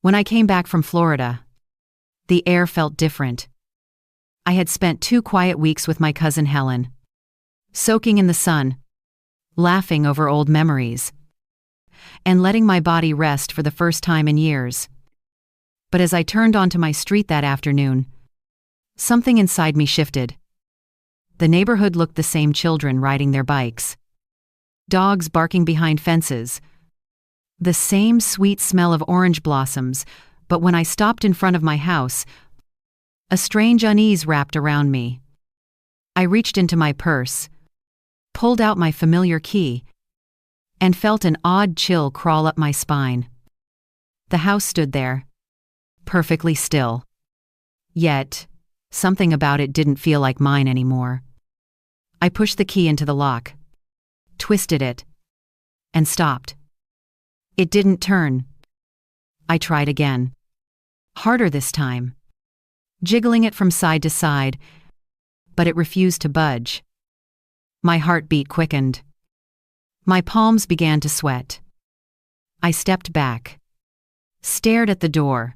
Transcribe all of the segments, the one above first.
When I came back from Florida, the air felt different. I had spent 2 quiet weeks with my cousin Helen, soaking in the sun, laughing over old memories, and letting my body rest for the first time in years. But as I turned onto my street that afternoon, something inside me shifted. The neighborhood looked the same: children riding their bikes, dogs barking behind fences, the same sweet smell of orange blossoms, but when I stopped in front of my house, a strange unease wrapped around me. I reached into my purse, pulled out my familiar key, and felt an odd chill crawl up my spine. The house stood there, perfectly still. Yet, something about it didn't feel like mine anymore. I pushed the key into the lock, twisted it, and stopped. It didn't turn. I tried again. Harder this time, jiggling it from side to side, but it refused to budge. My heartbeat quickened. My palms began to sweat. I stepped back, stared at the door,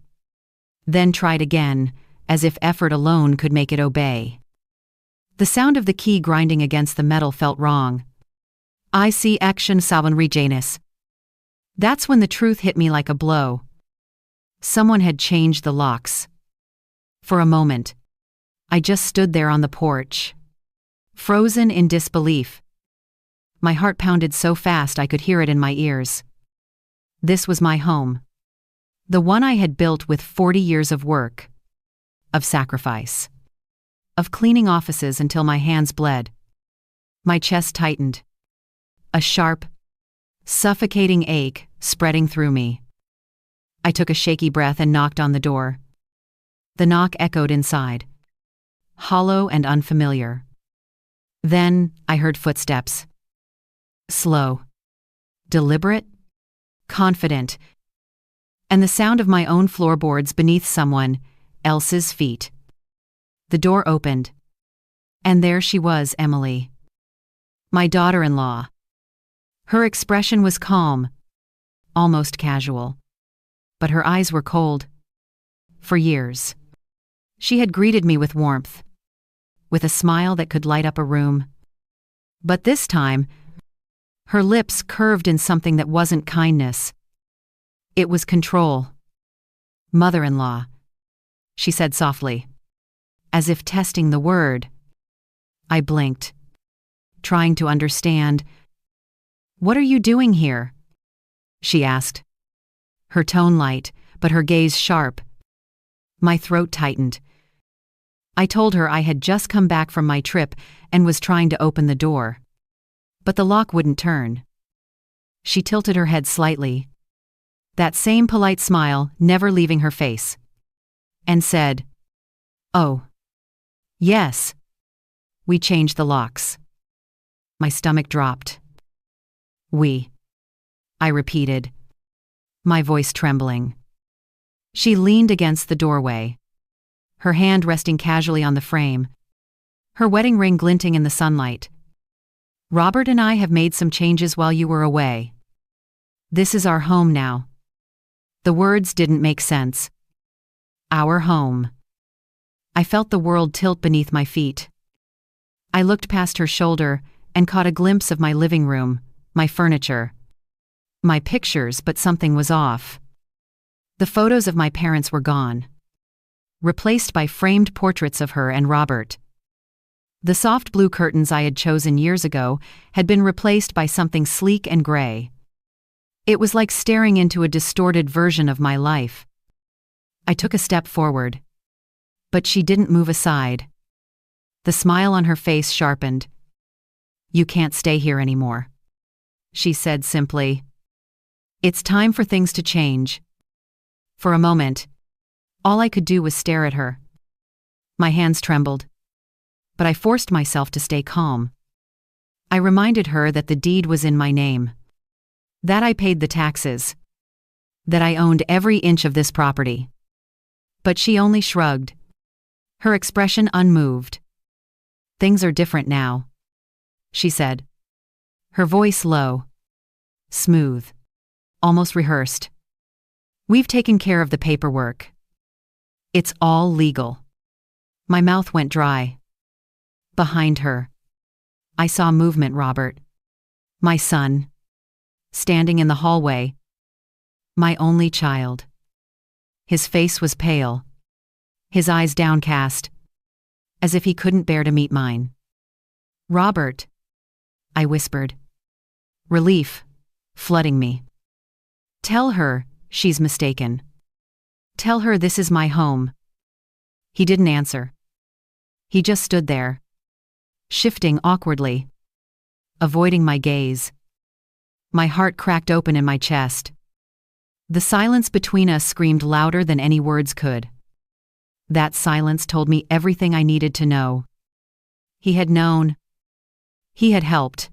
then tried again, as if effort alone could make it obey. The sound of the key grinding against the metal felt wrong. I see action savan regenis. That's when the truth hit me like a blow. Someone had changed the locks. For a moment, I just stood there on the porch, frozen in disbelief. My heart pounded so fast I could hear it in my ears. This was my home. The one I had built with 40 years of work, of sacrifice, of cleaning offices until my hands bled. My chest tightened. A sharp, suffocating ache spreading through me. I took a shaky breath and knocked on the door. The knock echoed inside, hollow and unfamiliar. Then I heard footsteps. Slow, deliberate, confident, and the sound of my own floorboards beneath someone else's feet. The door opened, and there she was, Emily, my daughter-in-law. Her expression was calm, almost casual, but her eyes were cold. For years, she had greeted me with warmth, with a smile that could light up a room. But this time, her lips curved in something that wasn't kindness. It was control. "Mother-in-law," she said softly, as if testing the word. I blinked, trying to understand. "What are you doing here?" she asked, her tone light, but her gaze sharp. My throat tightened. I told her I had just come back from my trip and was trying to open the door. But the lock wouldn't turn. She tilted her head slightly, that same polite smile never leaving her face, and said, "Oh, yes. We changed the locks." My stomach dropped. "We," I repeated, my voice trembling. She leaned against the doorway, her hand resting casually on the frame, her wedding ring glinting in the sunlight. "Robert and I have made some changes while you were away. This is our home now." The words didn't make sense. Our home. I felt the world tilt beneath my feet. I looked past her shoulder and caught a glimpse of my living room, my furniture, my pictures, but something was off. The photos of my parents were gone, replaced by framed portraits of her and Robert. The soft blue curtains I had chosen years ago had been replaced by something sleek and gray. It was like staring into a distorted version of my life. I took a step forward, but she didn't move aside. The smile on her face sharpened. "You can't stay here anymore," she said simply. "It's time for things to change." For a moment, all I could do was stare at her. My hands trembled, but I forced myself to stay calm. I reminded her that the deed was in my name, that I paid the taxes, that I owned every inch of this property. But she only shrugged, her expression unmoved. "Things are different now," she said, her voice low, smooth, almost rehearsed. We've taken care of the paperwork. It's all legal. My mouth went dry. Behind her, I saw movement. Robert, my son, standing in the hallway. My only child. His face was pale, his eyes downcast, as if he couldn't bear to meet mine. Robert, I whispered. Relief flooding me. Tell her she's mistaken. Tell her this is my home. He didn't answer. He just stood there, shifting awkwardly, avoiding my gaze. My heart cracked open in my chest. The silence between us screamed louder than any words could. That silence told me everything I needed to know. He had known. He had helped.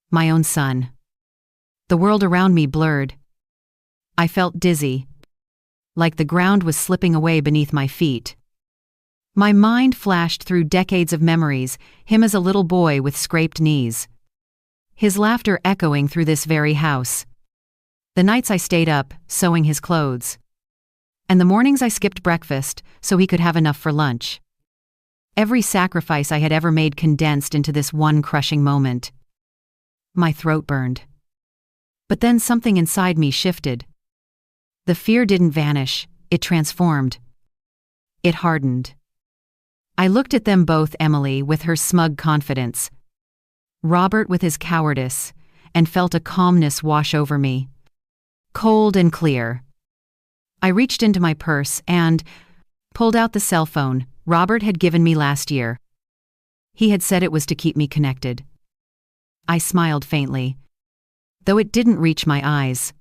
My own son. The world around me blurred. I felt dizzy, like the ground was slipping away beneath my feet. My mind flashed through decades of memories, him as a little boy with scraped knees. His laughter echoing through this very house. The nights I stayed up, sewing his clothes. And the mornings I skipped breakfast so he could have enough for lunch. Every sacrifice I had ever made condensed into this one crushing moment. My throat burned. But then something inside me shifted. The fear didn't vanish, it transformed. It hardened. I looked at them both, Emily with her smug confidence, Robert with his cowardice, and felt a calmness wash over me. Cold and clear. I reached into my purse and pulled out the cell phone Robert had given me last year. He had said it was to keep me connected. I smiled faintly, though it didn't reach my eyes.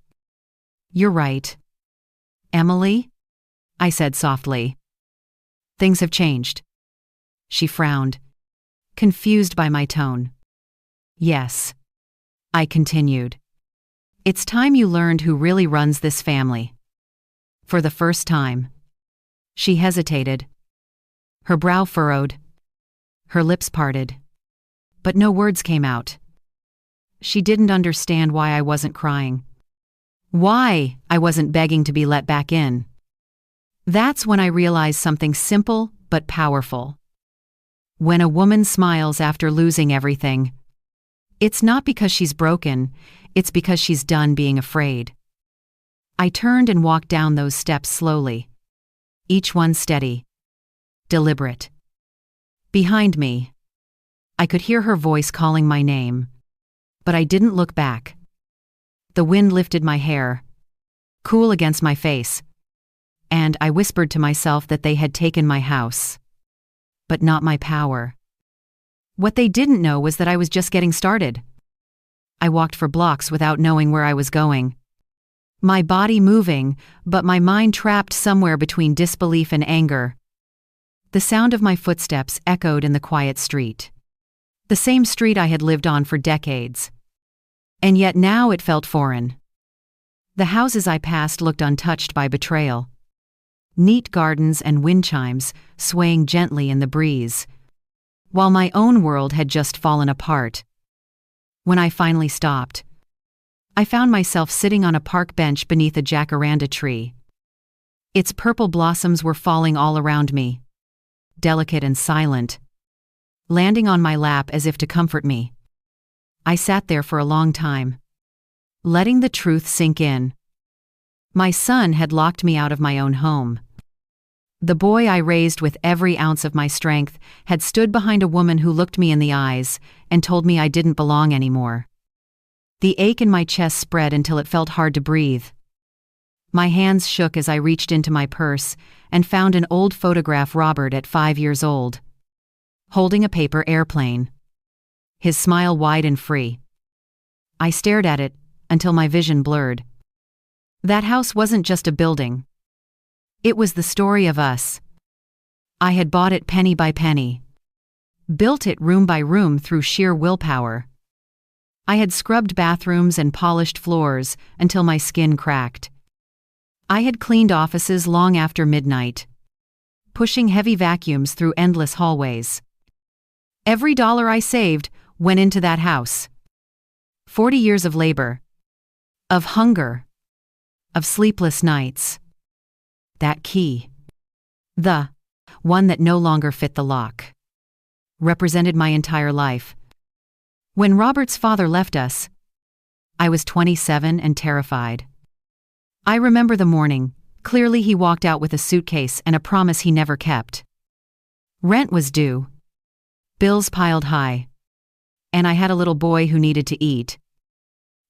You're right. Emily? I said softly. Things have changed. She frowned, confused by my tone. Yes. I continued. It's time you learned who really runs this family. For the first time. She hesitated. Her brow furrowed. Her lips parted. But no words came out. She didn't understand why I wasn't crying. Why I wasn't begging to be let back in. That's when I realized something simple but powerful. When a woman smiles after losing everything, it's not because she's broken, it's because she's done being afraid. I turned and walked down those steps slowly, each one steady, deliberate. Behind me, I could hear her voice calling my name, but I didn't look back. The wind lifted my hair, cool against my face, and I whispered to myself that they had taken my house, but not my power. What they didn't know was that I was just getting started. I walked for blocks without knowing where I was going. My body moving, but my mind trapped somewhere between disbelief and anger. The sound of my footsteps echoed in the quiet street. The same street I had lived on for decades. And yet now it felt foreign. The houses I passed looked untouched by betrayal. Neat gardens and wind chimes swaying gently in the breeze, while my own world had just fallen apart. When I finally stopped, I found myself sitting on a park bench beneath a jacaranda tree. Its purple blossoms were falling all around me, delicate and silent, landing on my lap as if to comfort me. I sat there for a long time, letting the truth sink in. My son had locked me out of my own home. The boy I raised with every ounce of my strength had stood behind a woman who looked me in the eyes and told me I didn't belong anymore. The ache in my chest spread until it felt hard to breathe. My hands shook as I reached into my purse and found an old photograph Robert at 5 years old, holding a paper airplane, his smile wide and free. I stared at it until my vision blurred. That house wasn't just a building. It was the story of us. I had bought it penny by penny, built it room by room through sheer willpower. I had scrubbed bathrooms and polished floors until my skin cracked. I had cleaned offices long after midnight, pushing heavy vacuums through endless hallways. Every dollar I saved went into that house. 40 years of labor, of hunger, of sleepless nights. That key, the one that no longer fit the lock, represented my entire life. When Robert's father left us, I was 27 and terrified. I remember the morning. Clearly, he walked out with a suitcase and a promise he never kept. Rent was due. Bills piled high. And I had a little boy who needed to eat.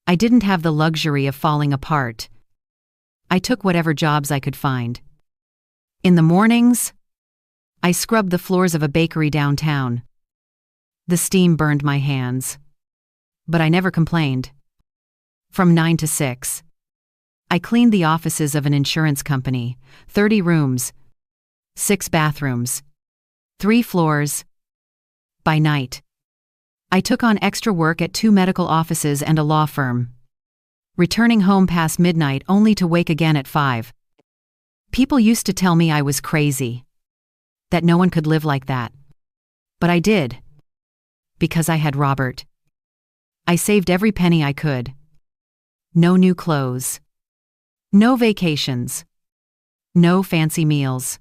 I didn't have the luxury of falling apart. I took whatever jobs I could find. In the mornings, I scrubbed the floors of a bakery downtown. The steam burned my hands. But I never complained. From 9 to 6. I cleaned the offices of an insurance company, 30 rooms, 6 bathrooms, 3 floors. By night, I took on extra work at 2 medical offices and a law firm, returning home past midnight only to wake again at 5. People used to tell me I was crazy, that no one could live like that. But I did, because I had Robert. I saved every penny I could. No new clothes. No vacations. No fancy meals.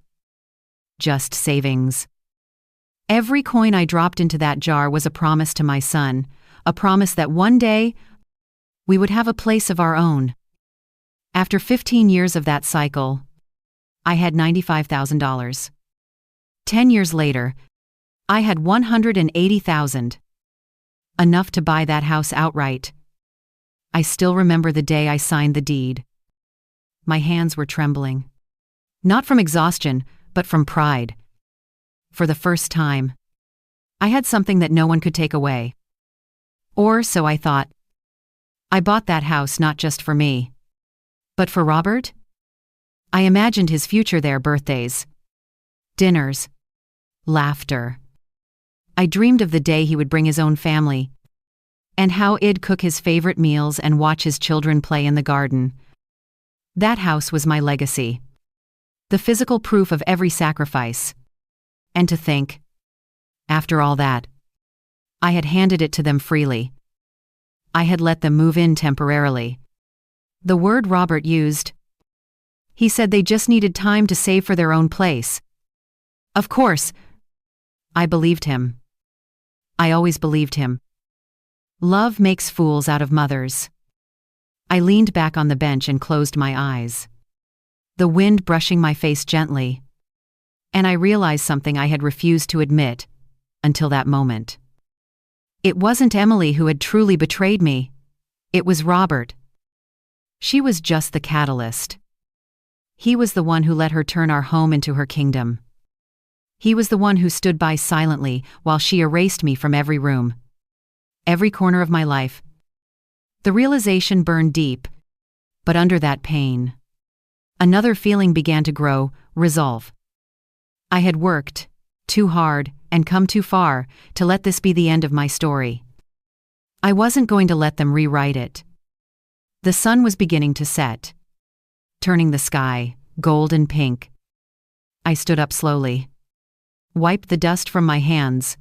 Just savings. Every coin I dropped into that jar was a promise to my son, a promise that one day we would have a place of our own. After 15 years of that cycle, I had $95,000. 10 years later, I had $180,000. Enough to buy that house outright. I still remember the day I signed the deed. My hands were trembling. Not from exhaustion, but from pride. For the first time, I had something that no one could take away. Or so I thought. I bought that house not just for me, but for Robert. I imagined his future there: birthdays, dinners, laughter. I dreamed of the day he would bring his own family, and how I'd cook his favorite meals and watch his children play in the garden. That house was my legacy. The physical proof of every sacrifice. And to think, after all that, I had handed it to them freely. I had let them move in temporarily. The word Robert used. He said they just needed time to save for their own place. Of course, I believed him. I always believed him. Love makes fools out of mothers. I leaned back on the bench and closed my eyes. The wind brushing my face gently. And I realized something I had refused to admit until that moment. It wasn't Emily who had truly betrayed me. It was Robert. She was just the catalyst. He was the one who let her turn our home into her kingdom. He was the one who stood by silently while she erased me from every room, every corner of my life. The realization burned deep, but under that pain, another feeling began to grow: resolve. I had worked too hard and come too far to let this be the end of my story. I wasn't going to let them rewrite it. The sun was beginning to set, turning the sky gold and pink. I stood up slowly, wiped the dust from my hands,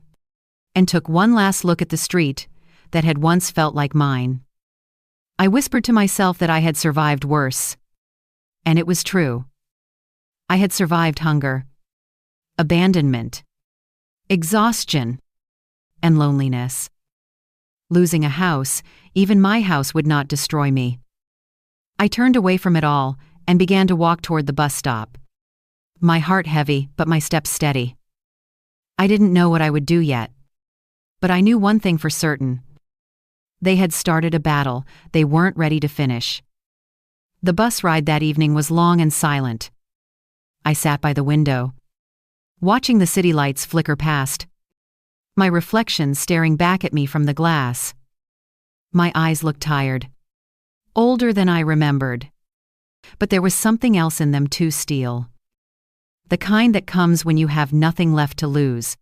and took one last look at the street that had once felt like mine. I whispered to myself that I had survived worse. And it was true. I had survived hunger, abandonment, exhaustion, and loneliness. Losing a house, even my house, would not destroy me. I turned away from it all and began to walk toward the bus stop. My heart heavy, but my steps steady. I didn't know what I would do yet. But I knew one thing for certain. They had started a battle they weren't ready to finish. The bus ride that evening was long and silent. I sat by the window, watching the city lights flicker past, my reflection staring back at me from the glass. My eyes looked tired, older than I remembered. But there was something else in them too: steel. The kind that comes when you have nothing left to lose.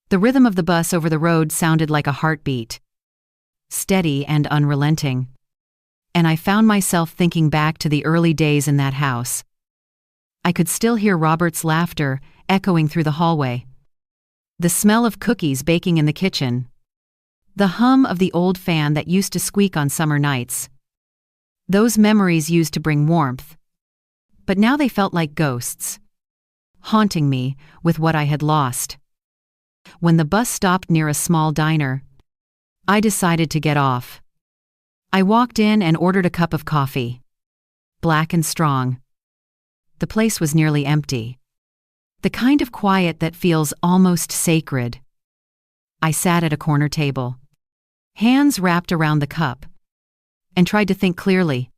The rhythm of the bus over the road sounded like a heartbeat, steady and unrelenting. And I found myself thinking back to the early days in that house. I could still hear Robert's laughter echoing through the hallway, the smell of cookies baking in the kitchen, the hum of the old fan that used to squeak on summer nights. Those memories used to bring warmth, but now they felt like ghosts, haunting me with what I had lost. When the bus stopped near a small diner, I decided to get off. I walked in and ordered a cup of coffee, black and strong. The place was nearly empty, the kind of quiet that feels almost sacred. I sat at a corner table, hands wrapped around the cup, and tried to think clearly.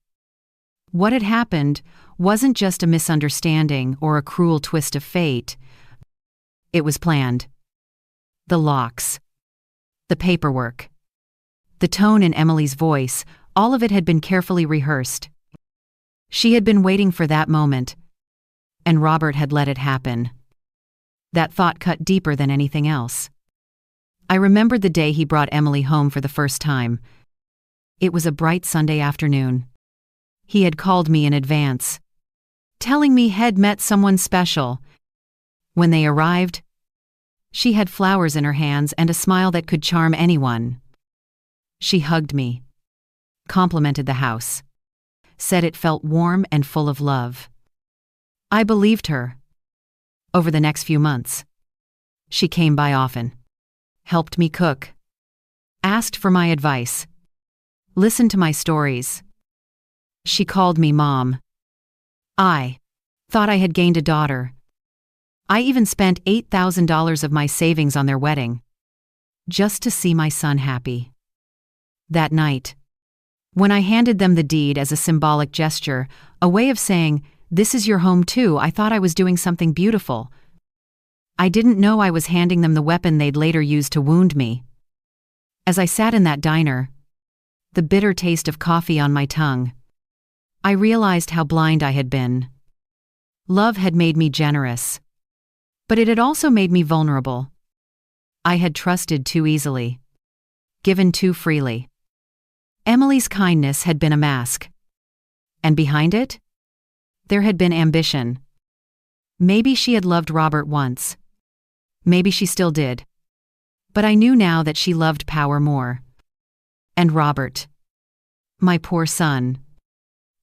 What had happened wasn't just a misunderstanding or a cruel twist of fate. It was planned. The locks, the paperwork, the tone in Emily's voice, all of it had been carefully rehearsed. She had been waiting for that moment, and Robert had let it happen. That thought cut deeper than anything else. I remembered the day he brought Emily home for the first time. It was a bright Sunday afternoon. He had called me in advance, telling me he'd met someone special. When they arrived, she had flowers in her hands and a smile that could charm anyone. She hugged me, complimented the house, said it felt warm and full of love. I believed her. Over the next few months, she came by often, helped me cook, asked for my advice, listened to my stories. She called me Mom. I thought I had gained a daughter. I even spent $8,000 of my savings on their wedding, just to see my son happy. That night, when I handed them the deed as a symbolic gesture, a way of saying, "This is your home too," I thought I was doing something beautiful. I didn't know I was handing them the weapon they'd later use to wound me. As I sat in that diner, the bitter taste of coffee on my tongue, I realized how blind I had been. Love had made me generous, but it had also made me vulnerable. I had trusted too easily, given too freely. Emily's kindness had been a mask, and behind it, there had been ambition. Maybe she had loved Robert once. Maybe she still did. But I knew now that she loved power more. And Robert, my poor son,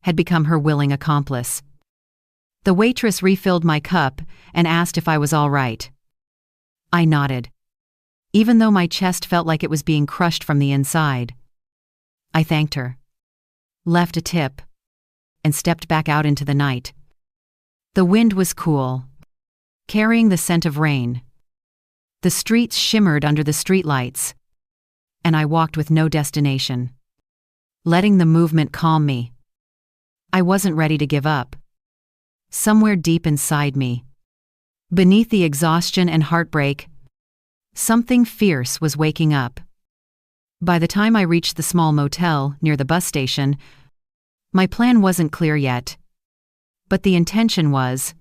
had become her willing accomplice. The waitress refilled my cup and asked if I was all right. I nodded, even though my chest felt like it was being crushed from the inside. I thanked her, left a tip, and stepped back out into the night. The wind was cool, carrying the scent of rain. The streets shimmered under the streetlights, and I walked with no destination, letting the movement calm me. I wasn't ready to give up. Somewhere deep inside me, beneath the exhaustion and heartbreak, something fierce was waking up. By the time I reached the small motel near the bus station, my plan wasn't clear yet. But the intention was.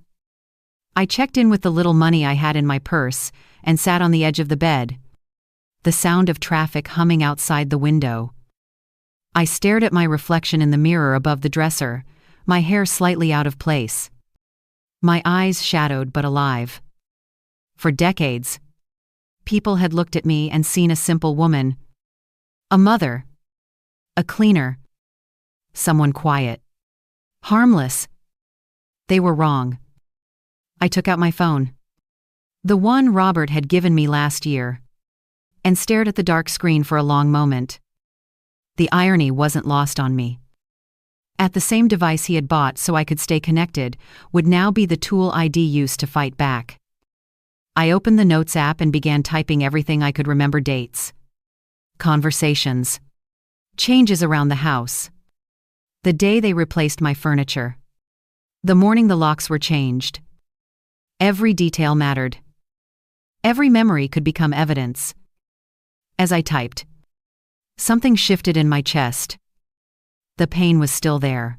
I checked in with the little money I had in my purse and sat on the edge of the bed, the sound of traffic humming outside the window. I stared at my reflection in the mirror above the dresser, my hair slightly out of place. My eyes shadowed but alive. For decades, people had looked at me and seen a simple woman, a mother, a cleaner, someone quiet, harmless. They were wrong. I took out my phone, the one Robert had given me last year, and stared at the dark screen for a long moment. The irony wasn't lost on me. At the same device he had bought so I could stay connected would now be the tool I'd use to fight back. I opened the Notes app and began typing everything I could remember: dates, conversations, changes around the house, the day they replaced my furniture, the morning the locks were changed. Every detail mattered. Every memory could become evidence. As I typed, something shifted in my chest. The pain was still there,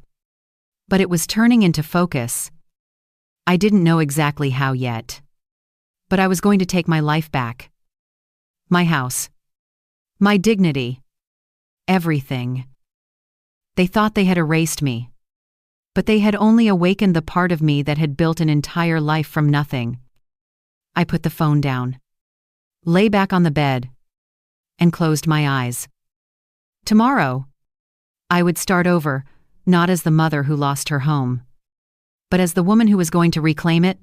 but it was turning into focus. I didn't know exactly how yet, but I was going to take my life back. My house, my dignity, everything. They thought they had erased me, but they had only awakened the part of me that had built an entire life from nothing. I put the phone down, lay back on the bed, and closed my eyes. Tomorrow, I would start over, not as the mother who lost her home, but as the woman who was going to reclaim it.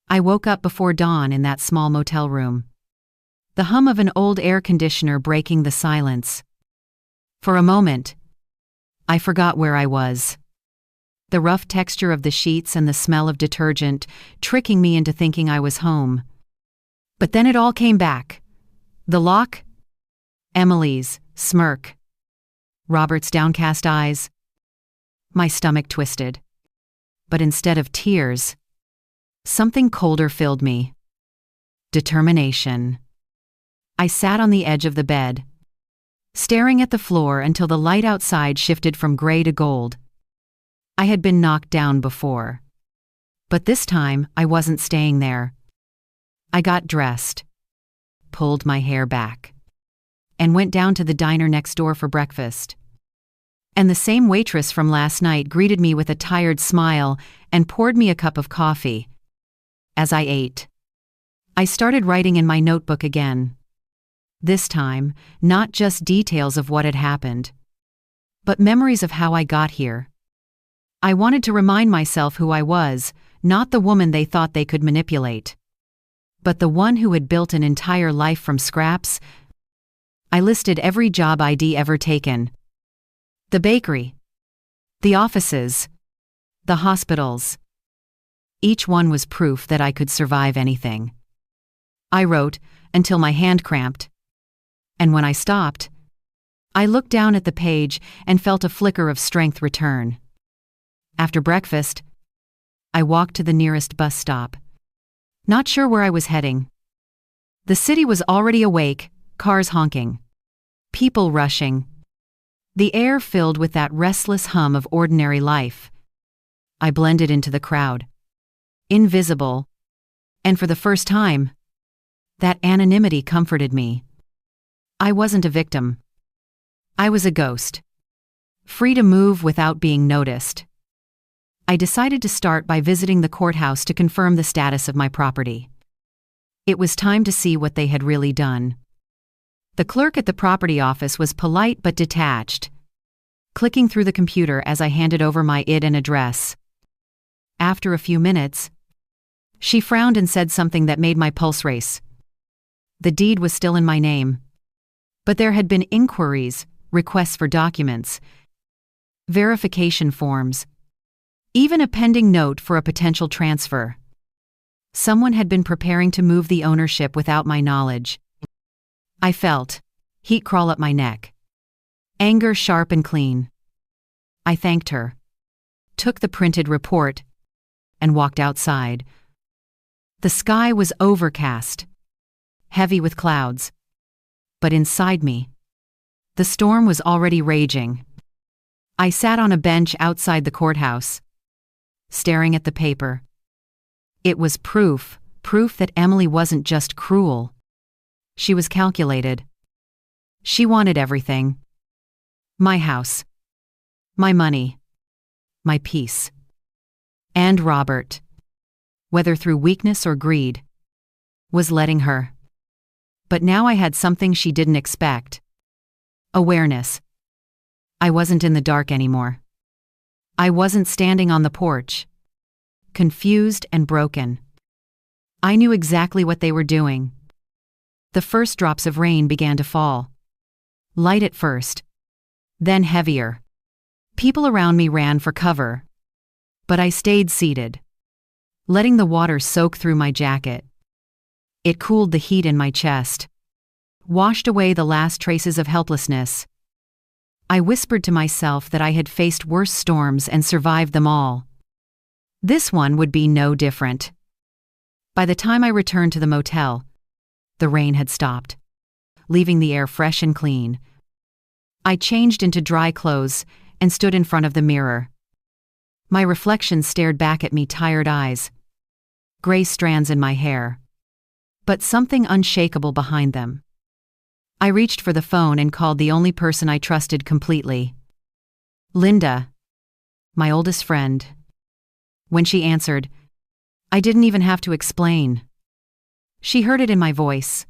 I woke up before dawn in that small motel room. The hum of an old air conditioner breaking the silence. For a moment, I forgot where I was. The rough texture of the sheets and the smell of detergent tricking me into thinking I was home. But then it all came back. The lock, Emily's smirk, Robert's downcast eyes. My stomach twisted. But instead of tears, something colder filled me. Determination. I sat on the edge of the bed, staring at the floor until the light outside shifted from gray to gold. I had been knocked down before, but this time I wasn't staying there. I got dressed, pulled my hair back, and went down to the diner next door for breakfast. And the same waitress from last night greeted me with a tired smile and poured me a cup of coffee. As I ate, I started writing in my notebook again. This time, not just details of what had happened, but memories of how I got here. I wanted to remind myself who I was, not the woman they thought they could manipulate, but the one who had built an entire life from scraps. I listed every job ID ever taken. The bakery, the offices, the hospitals. Each one was proof that I could survive anything. I wrote until my hand cramped. And when I stopped, I looked down at the page and felt a flicker of strength return. After breakfast, I walked to the nearest bus stop, not sure where I was heading. The city was already awake, cars honking, people rushing, the air filled with that restless hum of ordinary life. I blended into the crowd, invisible, and for the first time, that anonymity comforted me. I wasn't a victim. I was a ghost, free to move without being noticed. I decided to start by visiting the courthouse to confirm the status of my property. It was time to see what they had really done. The clerk at the property office was polite but detached, clicking through the computer as I handed over my ID and address. After a few minutes, she frowned and said something that made my pulse race. The deed was still in my name, but there had been inquiries, requests for documents, verification forms, even a pending note for a potential transfer. Someone had been preparing to move the ownership without my knowledge. I felt heat crawl up my neck, anger sharp and clean. I thanked her, took the printed report, and walked outside. The sky was overcast, heavy with clouds, but inside me, the storm was already raging. I sat on a bench outside the courthouse, staring at the paper. It was proof that Emily wasn't just cruel. She was calculated. She wanted everything. My house, my money, my peace. And Robert, whether through weakness or greed, was letting her. But now I had something she didn't expect. Awareness. I wasn't in the dark anymore. I wasn't standing on the porch, confused and broken. I knew exactly what they were doing. The first drops of rain began to fall. Light at first, then heavier. People around me ran for cover, but I stayed seated, letting the water soak through my jacket. It cooled the heat in my chest, washed away the last traces of helplessness. I whispered to myself that I had faced worse storms and survived them all. This one would be no different. By the time I returned to the motel, the rain had stopped, leaving the air fresh and clean. I changed into dry clothes and stood in front of the mirror. My reflection stared back at me, tired eyes, gray strands in my hair, but something unshakable behind them. I reached for the phone and called the only person I trusted completely. Linda, my oldest friend. When she answered, I didn't even have to explain. She heard it in my voice.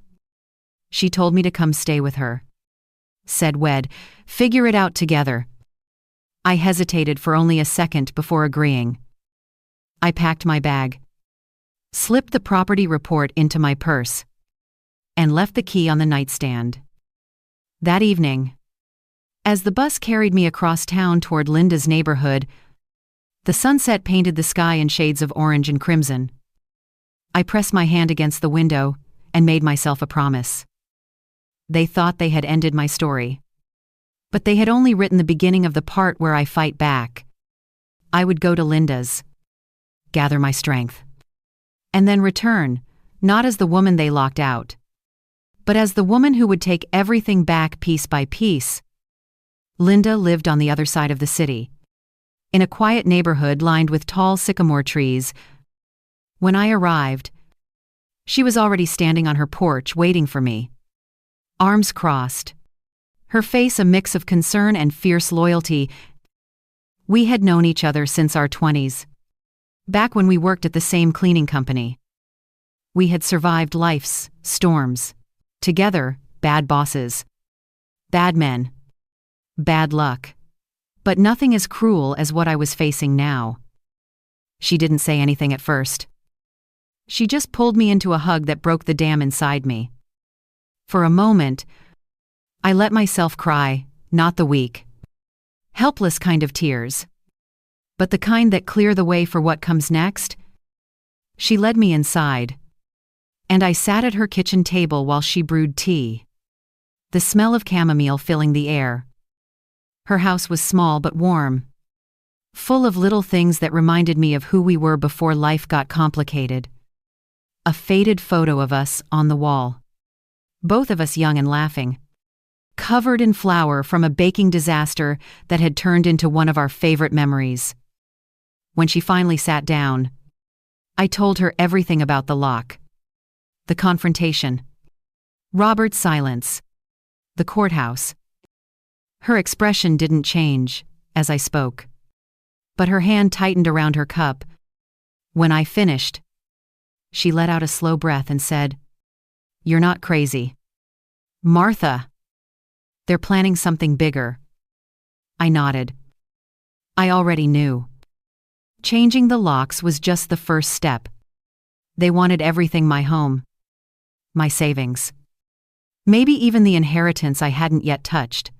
She told me to come stay with her. Said we'd figure it out together. I hesitated for only a second before agreeing. I packed my bag, slipped the property report into my purse, and left the key on the nightstand. That evening, as the bus carried me across town toward Linda's neighborhood, the sunset painted the sky in shades of orange and crimson. I pressed my hand against the window and made myself a promise. They thought they had ended my story, but they had only written the beginning of the part where I fight back. I would go to Linda's, gather my strength, and then return, not as the woman they locked out, but as the woman who would take everything back piece by piece. Linda lived on the other side of the city, in a quiet neighborhood lined with tall sycamore trees. When I arrived, she was already standing on her porch waiting for me, arms crossed, her face a mix of concern and fierce loyalty. We had known each other since our 20s, back when we worked at the same cleaning company. We had survived life's storms, together, bad bosses, bad men, bad luck, but nothing as cruel as what I was facing now. She didn't say anything at first. She just pulled me into a hug that broke the dam inside me. For a moment, I let myself cry, not the weak, helpless kind of tears, but the kind that clear the way for what comes next. She led me inside, and I sat at her kitchen table while she brewed tea, the smell of chamomile filling the air. Her house was small but warm, full of little things that reminded me of who we were before life got complicated. A faded photo of us on the wall, both of us young and laughing, covered in flour from a baking disaster that had turned into one of our favorite memories. When she finally sat down, I told her everything about the lock, the confrontation, Robert's silence, the courthouse. Her expression didn't change as I spoke, but her hand tightened around her cup. When I finished, she let out a slow breath and said, "You're not crazy, Martha. They're planning something bigger." I nodded. I already knew. Changing the locks was just the first step. They wanted everything: my home, my savings, maybe even the inheritance I hadn't yet touched.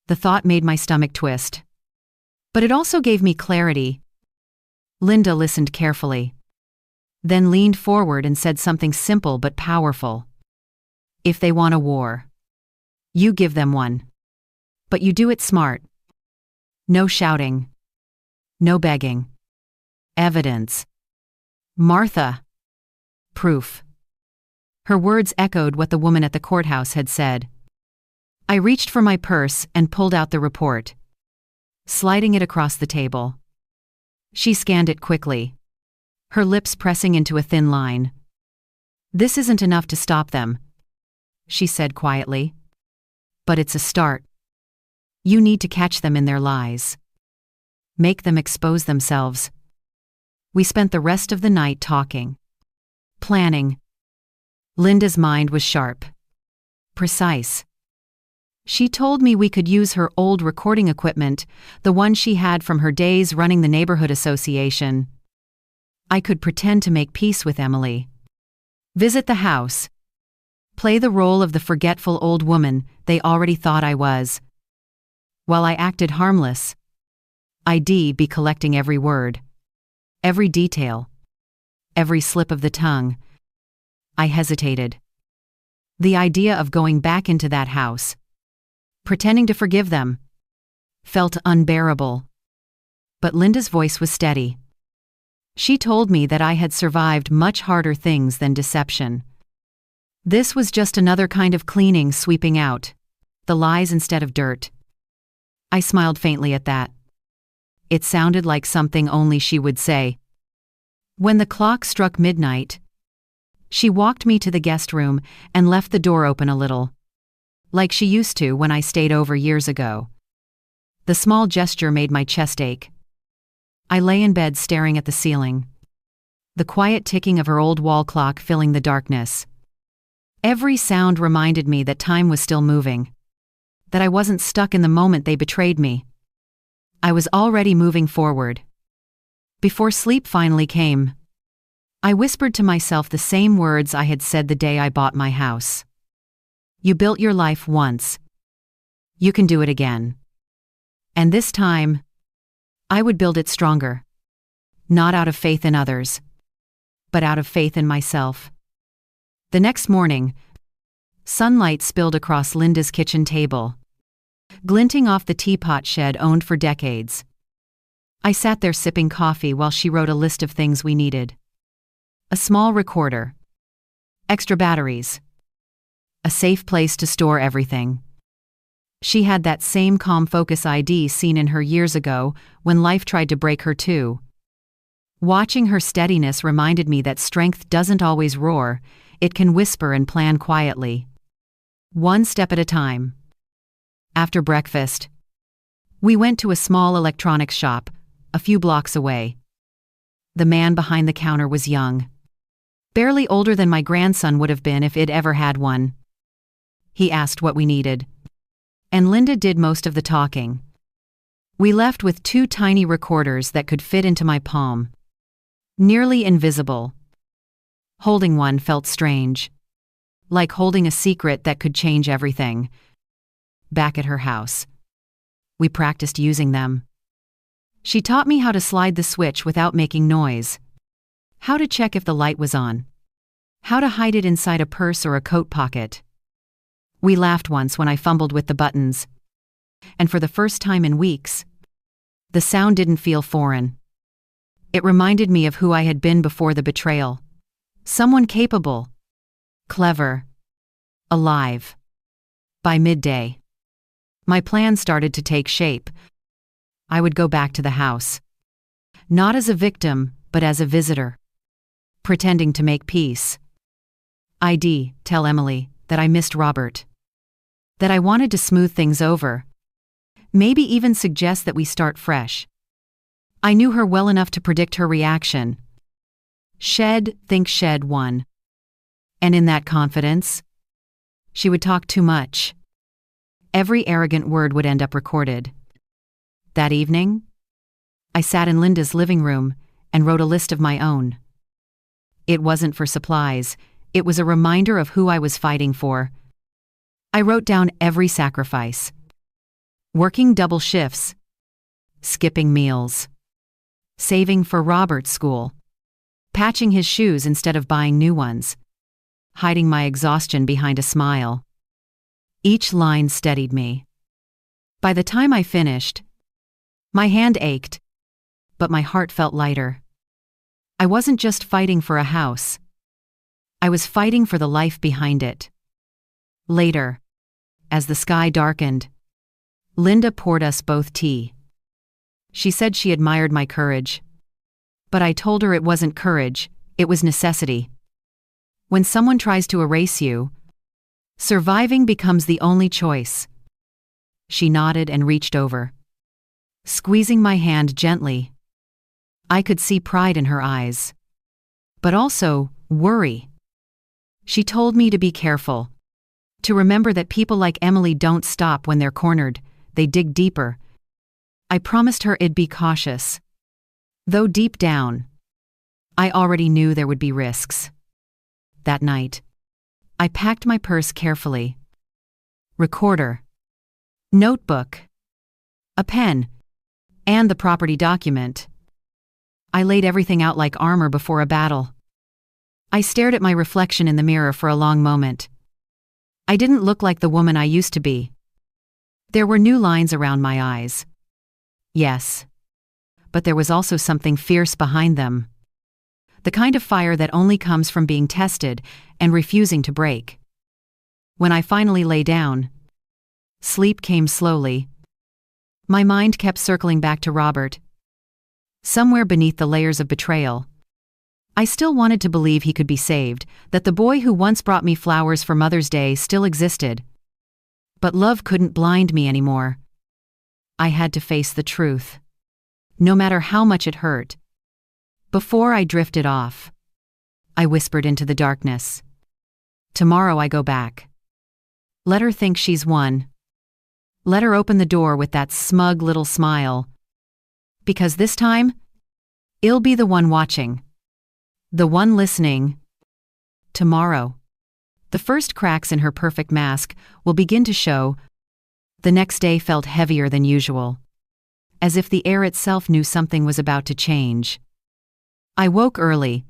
The thought made my stomach twist, but it also gave me clarity. Linda listened carefully, then leaned forward and said something simple but powerful. "If they want a war, you give them one. But you do it smart. No shouting. No begging. Evidence. Martha. Proof." Her words echoed what the woman at the courthouse had said. I reached for my purse and pulled out the report, sliding it across the table. She scanned it quickly, her lips pressing into a thin line. "This isn't enough to stop them," she said quietly. "But it's a start. You need to catch them in their lies. Make them expose themselves." We spent the rest of the night talking, planning. Linda's mind was sharp, precise. She told me we could use her old recording equipment, the one she had from her days running the neighborhood association. I could pretend to make peace with Emily, visit the house, play the role of the forgetful old woman they already thought I was. While I acted harmless, I'd be collecting every word, every detail, every slip of the tongue. I hesitated. The idea of going back into that house, pretending to forgive them, felt unbearable. But Linda's voice was steady. She told me that I had survived much harder things than deception. This was just another kind of cleaning sweeping out the lies instead of dirt. I smiled faintly at that. It sounded like something only she would say. When the clock struck midnight, she walked me to the guest room and left the door open a little, like she used to when I stayed over years ago. The small gesture made my chest ache. I lay in bed staring at the ceiling, the quiet ticking of her old wall clock filling the darkness. Every sound reminded me that time was still moving, that I wasn't stuck in the moment they betrayed me. I was already moving forward. Before sleep finally came, I whispered to myself the same words I had said the day I bought my house. You built your life once. You can do it again. And this time, I would build it stronger. Not out of faith in others, but out of faith in myself. The next morning, sunlight spilled across Linda's kitchen table, glinting off the teapot shed owned for decades. I sat there sipping coffee while she wrote a list of things we needed. A small recorder, extra batteries, a safe place to store everything. She had that same calm focus ID seen in her years ago when life tried to break her too. Watching her steadiness reminded me that strength doesn't always roar, it can whisper and plan quietly. One step at a time. After breakfast, we went to a small electronics shop, a few blocks away. The man behind the counter was young, barely older than my grandson would have been if it ever had one. He asked what we needed, and Linda did most of the talking. We left with 2 tiny recorders that could fit into my palm, nearly invisible. Holding one felt strange, like holding a secret that could change everything. Back at her house, we practiced using them. She taught me how to slide the switch without making noise, how to check if the light was on, how to hide it inside a purse or a coat pocket. We laughed once when I fumbled with the buttons, and for the first time in weeks, the sound didn't feel foreign. It reminded me of who I had been before the betrayal. Someone capable, clever, alive. By midday, my plan started to take shape. I would go back to the house, not as a victim, but as a visitor, pretending to make peace. I'd tell Emily that I missed Robert, that I wanted to smooth things over, maybe even suggest that we start fresh. I knew her well enough to predict her reaction. Shed 1. And in that confidence, she would talk too much. Every arrogant word would end up recorded. That evening, I sat in Linda's living room and wrote a list of my own. It wasn't for supplies, it was a reminder of who I was fighting for. I wrote down every sacrifice. Working double shifts, skipping meals, saving for Robert's school, patching his shoes instead of buying new ones, hiding my exhaustion behind a smile. Each line steadied me. By the time I finished, my hand ached, but my heart felt lighter. I wasn't just fighting for a house. I was fighting for the life behind it. Later, as the sky darkened, Linda poured us both tea. She said she admired my courage, but I told her it wasn't courage, it was necessity. When someone tries to erase you, surviving becomes the only choice. She nodded and reached over, squeezing my hand gently. I could see pride in her eyes, but also worry. She told me to be careful, to remember that people like Emily don't stop when they're cornered, they dig deeper. I promised her I'd be cautious, though deep down, I already knew there would be risks. That night, I packed my purse carefully. Recorder, notebook, a pen, and the property document. I laid everything out like armor before a battle. I stared at my reflection in the mirror for a long moment. I didn't look like the woman I used to be. There were new lines around my eyes. Yes, but there was also something fierce behind them. The kind of fire that only comes from being tested and refusing to break. When I finally lay down, sleep came slowly. My mind kept circling back to Robert. Somewhere beneath the layers of betrayal, I still wanted to believe he could be saved, that the boy who once brought me flowers for Mother's Day still existed. But love couldn't blind me anymore. I had to face the truth, no matter how much it hurt. Before I drifted off, I whispered into the darkness. Tomorrow I go back. Let her think she's won. Let her open the door with that smug little smile, Because this time, I'll be the one watching. The one listening. Tomorrow, the first cracks in her perfect mask will begin to show. The next day felt heavier than usual, as if the air itself knew something was about to change. I woke early,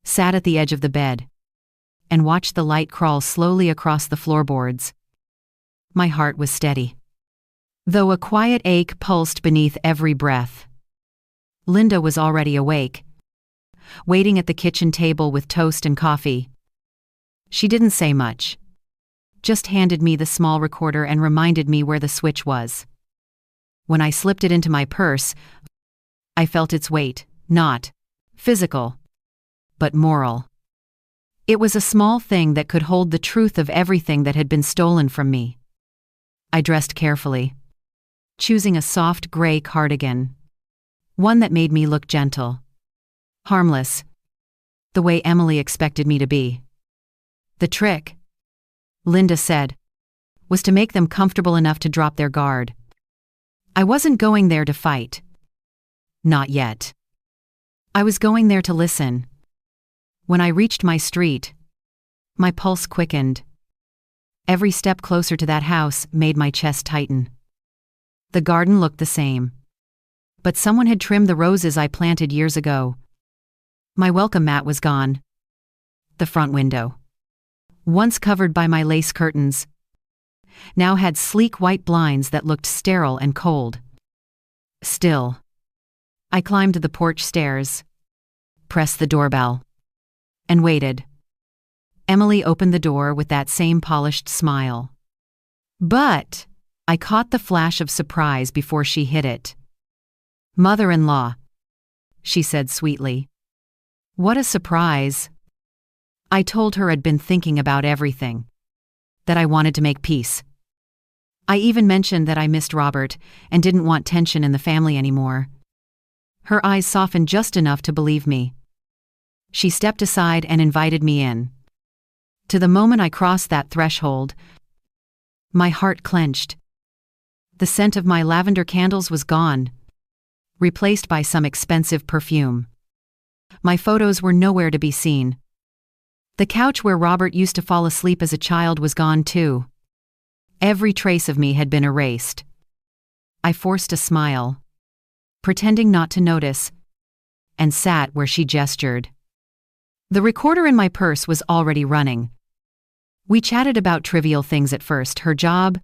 sat at the edge of the bed, and watched the light crawl slowly across the floorboards. My heart was steady, though a quiet ache pulsed beneath every breath. Linda was already awake, waiting at the kitchen table with toast and coffee. She didn't say much, just handed me the small recorder and reminded me where the switch was. When I slipped it into my purse, I felt its weight, not physical, but moral. It was a small thing that could hold the truth of everything that had been stolen from me. I dressed carefully, choosing a soft gray cardigan, one that made me look gentle, harmless, the way Emily expected me to be. The trick, Linda said, was to make them comfortable enough to drop their guard. I wasn't going there to fight. Not yet. I was going there to listen. When I reached my street, my pulse quickened. Every step closer to that house made my chest tighten. The garden looked the same, but someone had trimmed the roses I planted years ago. My welcome mat was gone. The front window, once covered by my lace curtains, now had sleek white blinds that looked sterile and cold. Still, I climbed the porch stairs, pressed the doorbell, and waited. Emily opened the door with that same polished smile. But I caught the flash of surprise before she hit it. "Mother-in-law," she said sweetly. What a surprise. I told her I'd been thinking about everything, that I wanted to make peace. I even mentioned that I missed Robert and didn't want tension in the family anymore. Her eyes softened just enough to believe me. She stepped aside and invited me in. To the moment I crossed that threshold, my heart clenched. The scent of my lavender candles was gone, replaced by some expensive perfume. My photos were nowhere to be seen. The couch where Robert used to fall asleep as a child was gone too. Every trace of me had been erased. I forced a smile, pretending not to notice, and sat where she gestured. The recorder in my purse was already running. We chatted about trivial things at first: her job,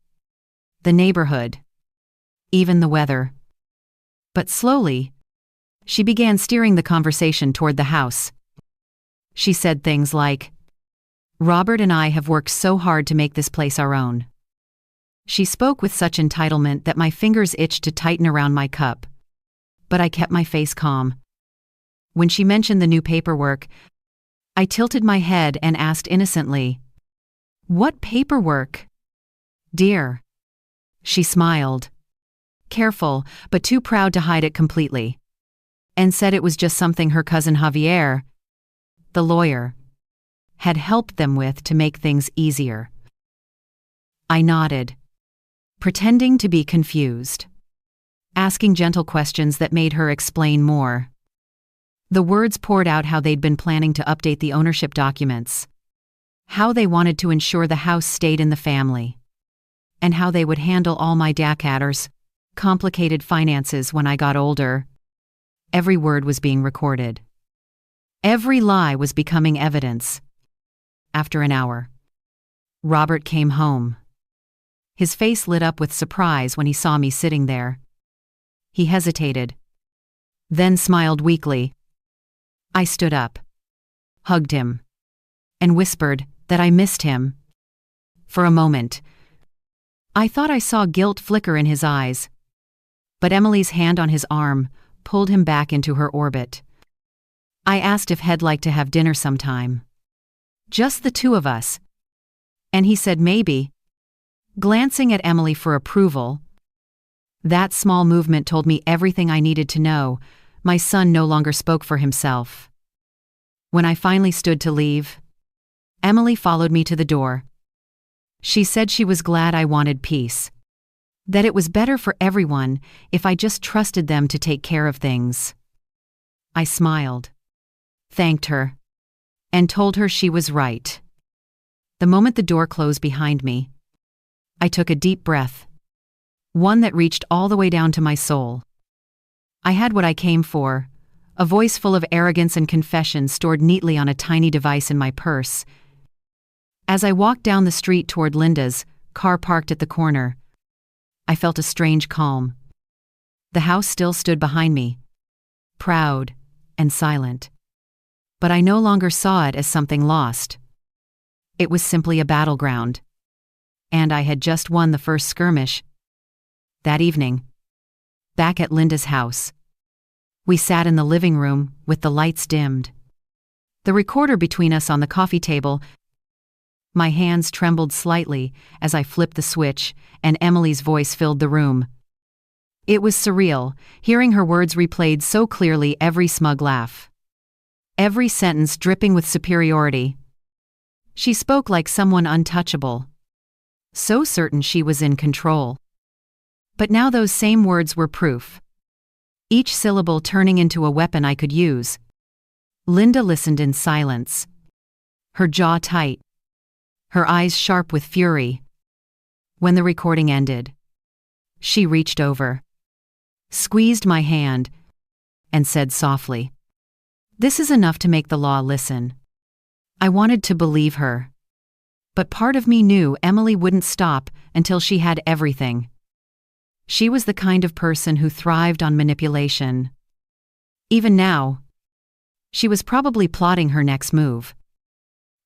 the neighborhood, even the weather. But slowly, she began steering the conversation toward the house. She said things like, "Robert and I have worked so hard to make this place our own." She spoke with such entitlement that my fingers itched to tighten around my cup. But I kept my face calm. When she mentioned the new paperwork, I tilted my head and asked innocently, "What paperwork, dear?" She smiled, careful but too proud to hide it completely, and said it was just something her cousin Javier, the lawyer, had helped them with to make things easier. I nodded, pretending to be confused, asking gentle questions that made her explain more. The words poured out how they'd been planning to update the ownership documents, how they wanted to ensure the house stayed in the family, and how they would handle all my dad's complicated finances when I got older. Every word was being recorded. Every lie was becoming evidence. After an hour, Robert came home. His face lit up with surprise when he saw me sitting there. He hesitated, then smiled weakly. I stood up, hugged him, and whispered that I missed him. For a moment, I thought I saw guilt flicker in his eyes, but Emily's hand on his arm pulled him back into her orbit. I asked if he'd like to have dinner sometime. Just the two of us. And he said maybe, glancing at Emily for approval. That small movement told me everything I needed to know. My son no longer spoke for himself. When I finally stood to leave, Emily followed me to the door. She said she was glad I wanted peace, That it was better for everyone if I just trusted them to take care of things. I smiled, thanked her, and told her she was right. The moment the door closed behind me, I took a deep breath, one that reached all the way down to my soul. I had what I came for, a voice full of arrogance and confession stored neatly on a tiny device in my purse. As I walked down the street toward Linda's, car parked at the corner, I felt a strange calm. The house still stood behind me, proud and silent. But I no longer saw it as something lost. It was simply a battleground. And I had just won the first skirmish. That evening, back at Linda's house, we sat in the living room with the lights dimmed. The recorder between us on the coffee table. My hands trembled slightly as I flipped the switch, and Emily's voice filled the room. It was surreal, hearing her words replayed so clearly, every smug laugh, every sentence dripping with superiority. She spoke like someone untouchable, so certain she was in control. But now those same words were proof, each syllable turning into a weapon I could use. Linda listened in silence, her jaw tight, her eyes sharp with fury. When the recording ended, she reached over, squeezed my hand, and said softly, "This is enough to make the law listen." I wanted to believe her, but part of me knew Emily wouldn't stop until she had everything. She was the kind of person who thrived on manipulation. Even now, she was probably plotting her next move.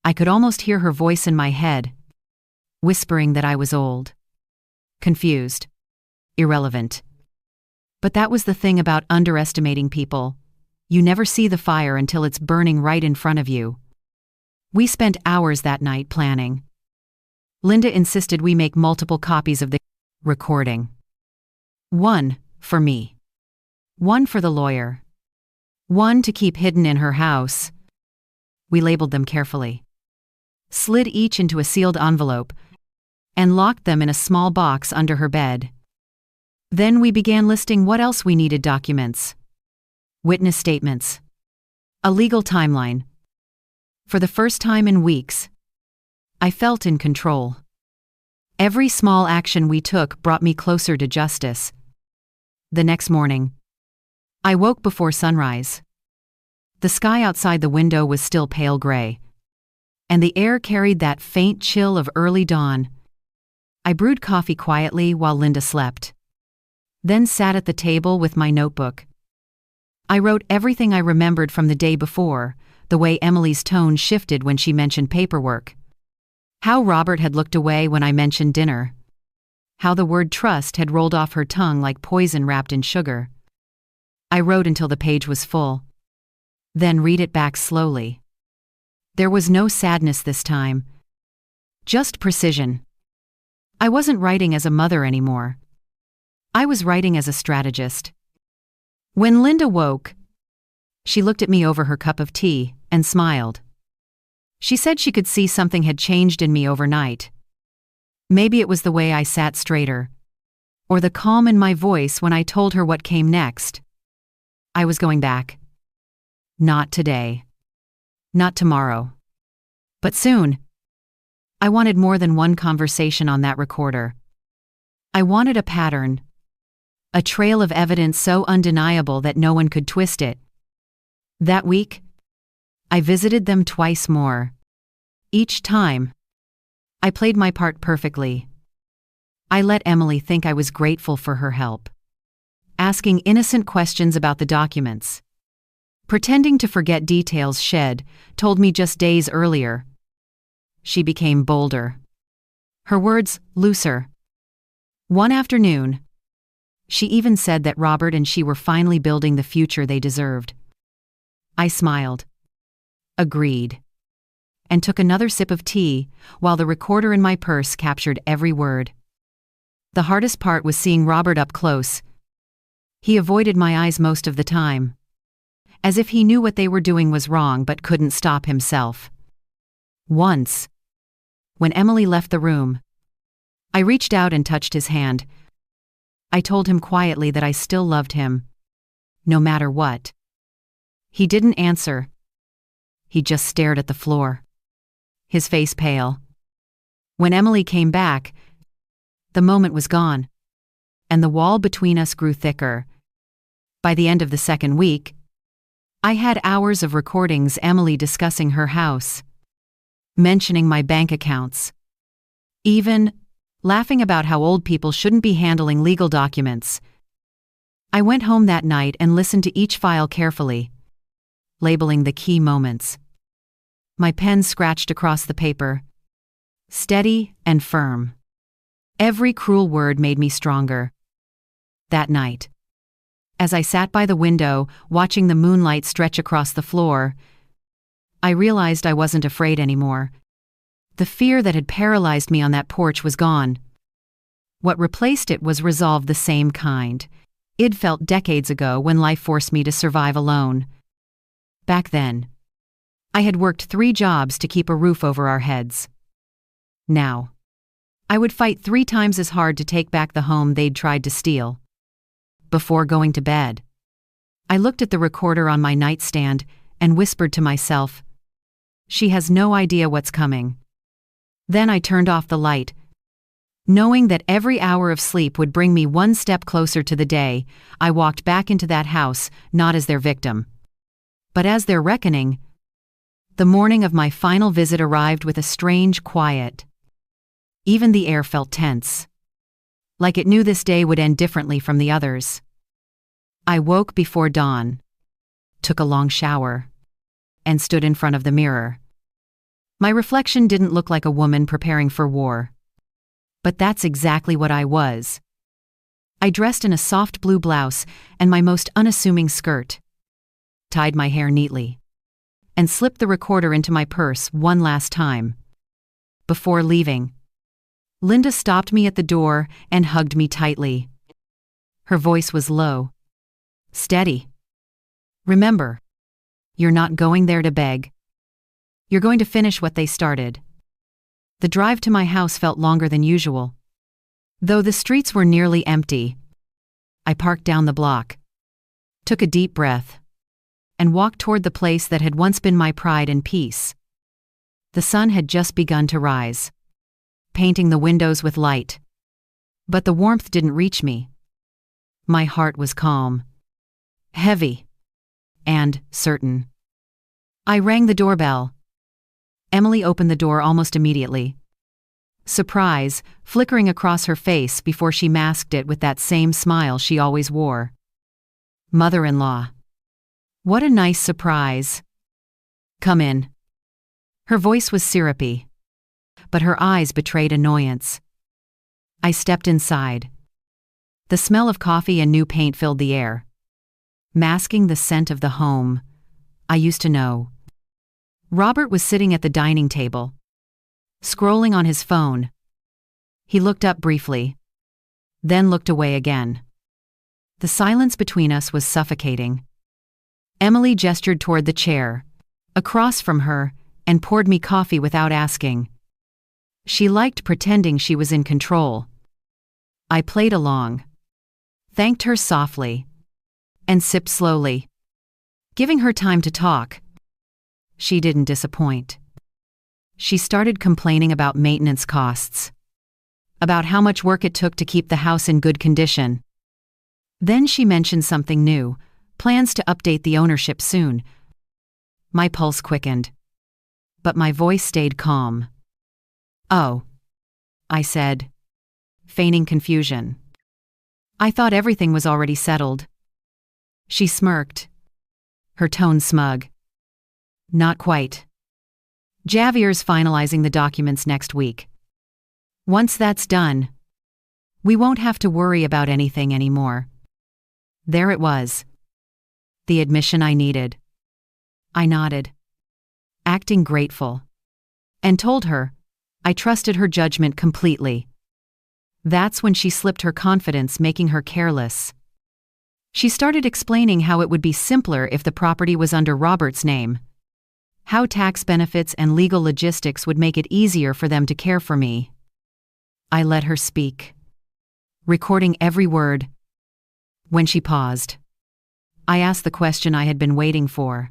I could almost hear her voice in my head, whispering that I was old, confused, irrelevant. But that was the thing about underestimating people. You never see the fire until it's burning right in front of you. We spent hours that night planning. Linda insisted we make multiple copies of the recording. One for me. One for the lawyer. One to keep hidden in her house. We labeled them carefully, slid each into a sealed envelope, and locked them in a small box under her bed. Then we began listing what else we needed: documents, witness statements, a legal timeline. For the first time in weeks, I felt in control. Every small action we took brought me closer to justice. The next morning, I woke before sunrise. The sky outside the window was still pale gray, and the air carried that faint chill of early dawn. I brewed coffee quietly while Linda slept, then sat at the table with my notebook. I wrote everything I remembered from the day before, the way Emily's tone shifted when she mentioned paperwork, how Robert had looked away when I mentioned dinner, how the word trust had rolled off her tongue like poison wrapped in sugar. I wrote until the page was full, then read it back slowly. There was no sadness this time, just precision. I wasn't writing as a mother anymore. I was writing as a strategist. When Linda woke, she looked at me over her cup of tea and smiled. She said she could see something had changed in me overnight. Maybe it was the way I sat straighter, or the calm in my voice when I told her what came next. I was going back. Not today. Not tomorrow. But soon. I wanted more than one conversation on that recorder. I wanted a pattern, a trail of evidence so undeniable that no one could twist it. That week, I visited them twice more. Each time, I played my part perfectly. I let Emily think I was grateful for her help, asking innocent questions about the documents, pretending to forget details she'd told me just days earlier. She became bolder, her words looser. One afternoon, she even said that Robert and she were finally building the future they deserved. I smiled, agreed, and took another sip of tea while the recorder in my purse captured every word. The hardest part was seeing Robert up close. He avoided my eyes most of the time, as if he knew what they were doing was wrong but couldn't stop himself. Once, when Emily left the room, I reached out and touched his hand, I told him quietly that I still loved him, no matter what. He didn't answer. He just stared at the floor, his face pale. When Emily came back, the moment was gone, and the wall between us grew thicker. By the end of the second week, I had hours of recordings Emily discussing her house, mentioning my bank accounts, even laughing about how old people shouldn't be handling legal documents. I went home that night and listened to each file carefully, labeling the key moments. My pen scratched across the paper, steady and firm. Every cruel word made me stronger. That night, as I sat by the window, watching the moonlight stretch across the floor, I realized I wasn't afraid anymore. The fear that had paralyzed me on that porch was gone. What replaced it was resolve, the same kind I'd felt decades ago when life forced me to survive alone. Back then, I had worked 3 jobs to keep a roof over our heads. Now, I would fight 3 times as hard to take back the home they'd tried to steal. Before going to bed, I looked at the recorder on my nightstand and whispered to myself, "She has no idea what's coming." Then I turned off the light, knowing that every hour of sleep would bring me one step closer to the day I walked back into that house, not as their victim, but as their reckoning. The morning of my final visit arrived with a strange quiet. Even the air felt tense, like it knew this day would end differently from the others. I woke before dawn, took a long shower, and stood in front of the mirror. My reflection didn't look like a woman preparing for war. But that's exactly what I was. I dressed in a soft blue blouse and my most unassuming skirt, tied my hair neatly, and slipped the recorder into my purse one last time. Before leaving, Linda stopped me at the door and hugged me tightly. Her voice was low, steady. "Remember, you're not going there to beg. You're going to finish what they started." The drive to my house felt longer than usual. Though the streets were nearly empty, I parked down the block, took a deep breath, and walked toward the place that had once been my pride and peace. The sun had just begun to rise, painting the windows with light. But the warmth didn't reach me. My heart was calm, heavy, and certain. I rang the doorbell. Emily opened the door almost immediately, surprise flickering across her face before she masked it with that same smile she always wore. "Mother-in-law. What a nice surprise. Come in." Her voice was syrupy, but her eyes betrayed annoyance. I stepped inside. The smell of coffee and new paint filled the air, masking the scent of the home I used to know. Robert was sitting at the dining table, scrolling on his phone. He looked up briefly, then looked away again. The silence between us was suffocating. Emily gestured toward the chair across from her and poured me coffee without asking. She liked pretending she was in control. I played along, thanked her softly, and sipped slowly, giving her time to talk. She didn't disappoint. She started complaining about maintenance costs, about how much work it took to keep the house in good condition. Then she mentioned something new, plans to update the ownership soon. My pulse quickened, but my voice stayed calm. "Oh," I said, feigning confusion. "I thought everything was already settled." She smirked, her tone smug. "Not quite. Javier's finalizing the documents next week. Once that's done, we won't have to worry about anything anymore." There it was, the admission I needed. I nodded, acting grateful, and told her I trusted her judgment completely. That's when she slipped her confidence, making her careless. She started explaining how it would be simpler if the property was under Robert's name, how tax benefits and legal logistics would make it easier for them to care for me. I let her speak, recording every word. When she paused, I asked the question I had been waiting for.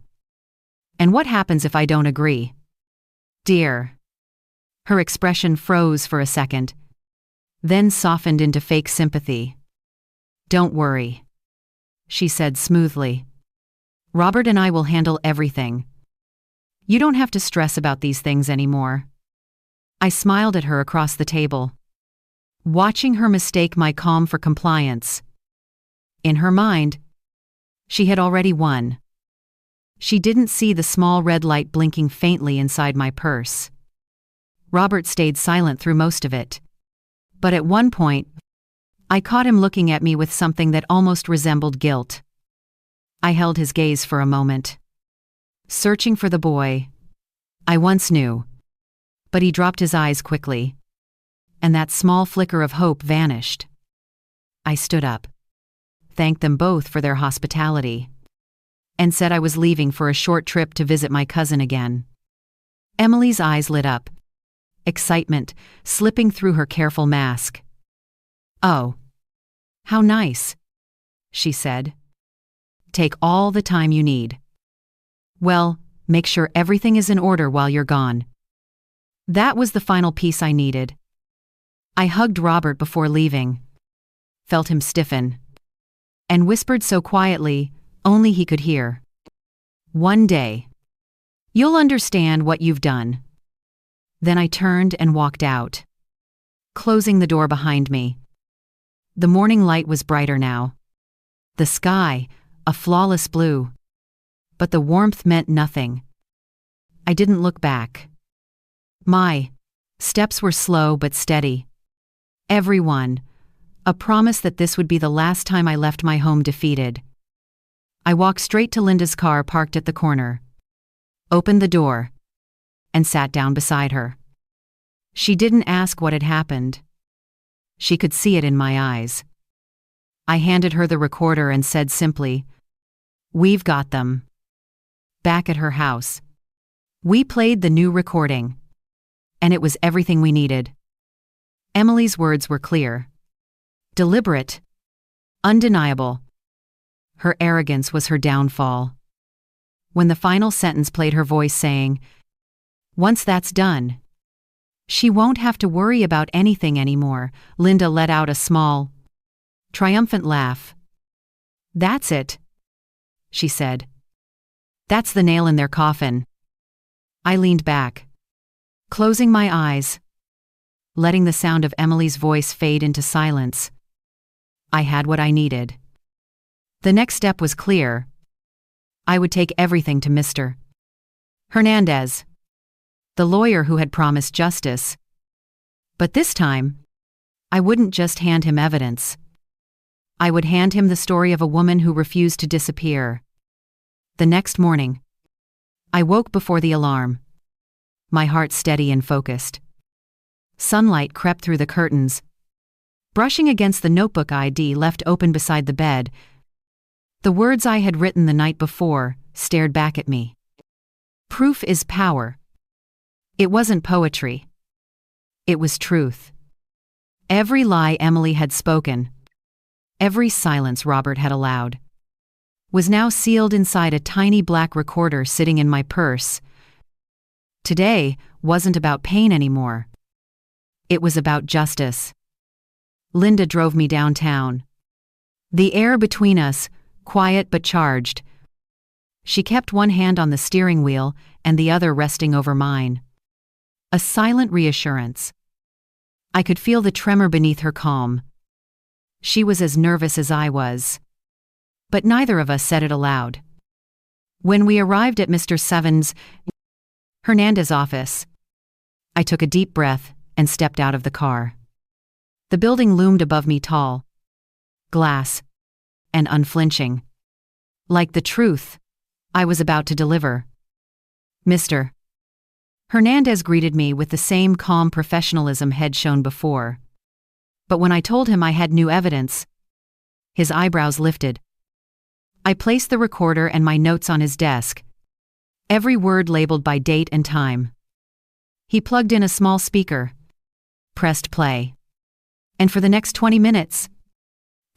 And what happens if I don't agree? Dear. Her expression froze for a second, then softened into fake sympathy. Don't worry, she said smoothly. Robert and I will handle everything. You don't have to stress about these things anymore. I smiled at her across the table, watching her mistake my calm for compliance. In her mind, she had already won. She didn't see the small red light blinking faintly inside my purse. Robert stayed silent through most of it. But at one point, I caught him looking at me with something that almost resembled guilt. I held his gaze for a moment, searching for the boy I once knew. But he dropped his eyes quickly, and that small flicker of hope vanished. I stood up, thanked them both for their hospitality, and said I was leaving for a short trip to visit my cousin again. Emily's eyes lit up, excitement slipping through her careful mask. Oh, how nice, she said. Take all the time you need. Well, make sure everything is in order while you're gone. That was the final piece I needed. I hugged Robert before leaving, felt him stiffen, and whispered so quietly, only he could hear. One day, you'll understand what you've done. Then I turned and walked out, closing the door behind me. The morning light was brighter now. The sky, a flawless blue. But the warmth meant nothing. I didn't look back. My steps were slow but steady. Every one, a promise that this would be the last time I left my home defeated. I walked straight to Linda's car parked at the corner, opened the door, and sat down beside her. She didn't ask what had happened. She could see it in my eyes. I handed her the recorder and said simply, "We've got them." Back at her house, we played the new recording, and it was everything we needed. Emily's words were clear, deliberate, undeniable. Her arrogance was her downfall. When the final sentence played, her voice saying, "Once that's done, she won't have to worry about anything anymore," Linda let out a small, triumphant laugh. "That's it," she said. "That's the nail in their coffin." I leaned back, closing my eyes, letting the sound of Emily's voice fade into silence. I had what I needed. The next step was clear. I would take everything to Mr. Hernandez, the lawyer who had promised justice. But this time, I wouldn't just hand him evidence. I would hand him the story of a woman who refused to disappear. The next morning, I woke before the alarm, my heart steady and focused. Sunlight crept through the curtains, brushing against the notebook ID left open beside the bed. The words I had written the night before stared back at me. Proof is power. It wasn't poetry. It was truth. Every lie Emily had spoken, every silence Robert had allowed, was now sealed inside a tiny black recorder sitting in my purse. Today wasn't about pain anymore. It was about justice. Linda drove me downtown. The air between us, quiet but charged. She kept one hand on the steering wheel and the other resting over mine. A silent reassurance. I could feel the tremor beneath her calm. She was as nervous as I was. But neither of us said it aloud. When we arrived at Mr. Hernandez's office, I took a deep breath and stepped out of the car. The building loomed above me, tall, glass, and unflinching, like the truth I was about to deliver. Mr. Hernandez greeted me with the same calm professionalism had shown before. But when I told him I had new evidence, his eyebrows lifted. I placed the recorder and my notes on his desk, every word labeled by date and time. He plugged in a small speaker, pressed play, And for the next 20 minutes,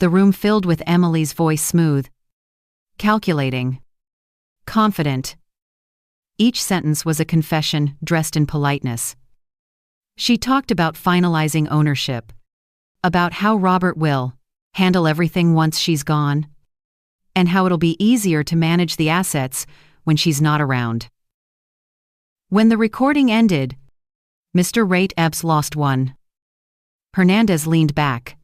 the room filled with Emily's voice, smooth, calculating, confident. Each sentence was a confession dressed in politeness. She talked about finalizing ownership, about how Robert will handle everything once she's gone, and how it'll be easier to manage the assets when she's not around. When the recording ended, Mr. Rate Epps lost one. Hernandez leaned back,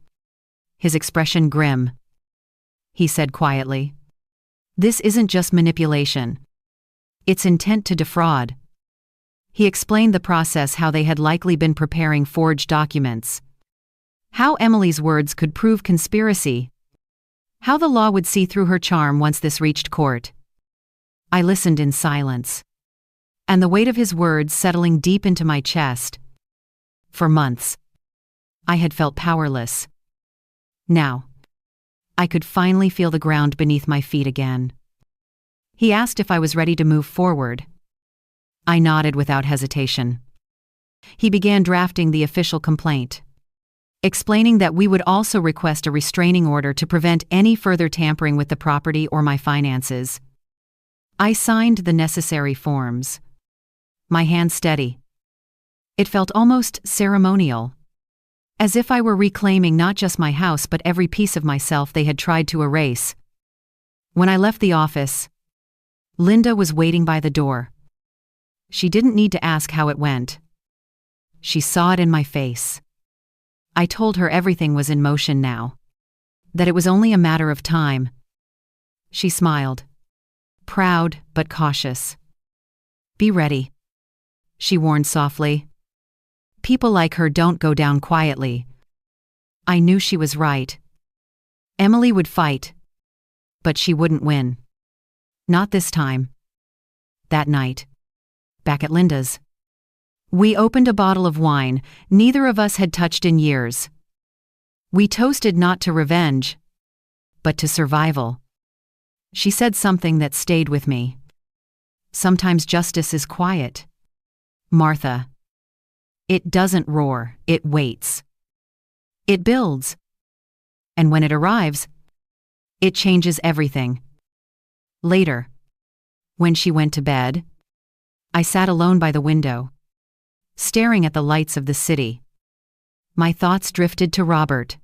his expression grim. He said quietly, "This isn't just manipulation. It's intent to defraud." He explained the process, how they had likely been preparing forged documents, how Emily's words could prove conspiracy, how the law would see through her charm once this reached court. I listened in silence, and the weight of his words settling deep into my chest. For months, I had felt powerless. Now, I could finally feel the ground beneath my feet again. He asked if I was ready to move forward. I nodded without hesitation. He began drafting the official complaint, explaining that we would also request a restraining order to prevent any further tampering with the property or my finances. I signed the necessary forms, my hand steady. It felt almost ceremonial, as if I were reclaiming not just my house but every piece of myself they had tried to erase. When I left the office, Linda was waiting by the door. She didn't need to ask how it went. She saw it in my face. I told her everything was in motion now, that it was only a matter of time. She smiled, proud but cautious. "Be ready," she warned softly. "People like her don't go down quietly." I knew she was right. Emily would fight, but she wouldn't win. Not this time. That night, back at Linda's, we opened a bottle of wine neither of us had touched in years. We toasted not to revenge, but to survival. She said something that stayed with me. "Sometimes justice is quiet, Martha. It doesn't roar, it waits. It builds. And when it arrives, it changes everything." Later, when she went to bed, I sat alone by the window, staring at the lights of the city. My thoughts drifted to Robert.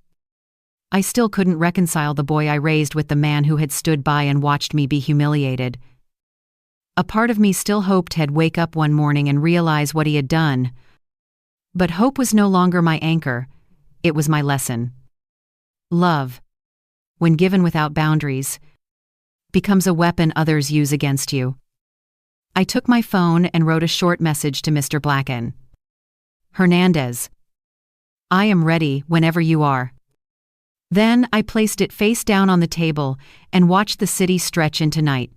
I still couldn't reconcile the boy I raised with the man who had stood by and watched me be humiliated. A part of me still hoped he'd wake up one morning and realize what he had done. But hope was no longer my anchor, it was my lesson. Love, when given without boundaries, becomes a weapon others use against you. I took my phone and wrote a short message to Mr. Blacken. "Hernandez, I am ready whenever you are." Then I placed it face down on the table and watched the city stretch into night.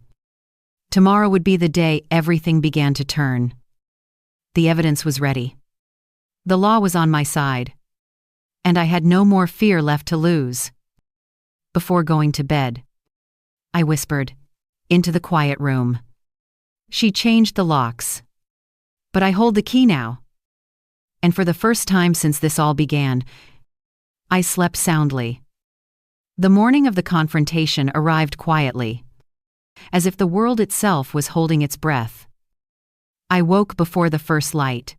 Tomorrow would be the day everything began to turn. The evidence was ready. The law was on my side, and I had no more fear left to lose. Before going to bed, I whispered, into the quiet room. She changed the locks, but I hold the key now. And for the first time since this all began, I slept soundly. The morning of the confrontation arrived quietly, as if the world itself was holding its breath. I woke before the first light,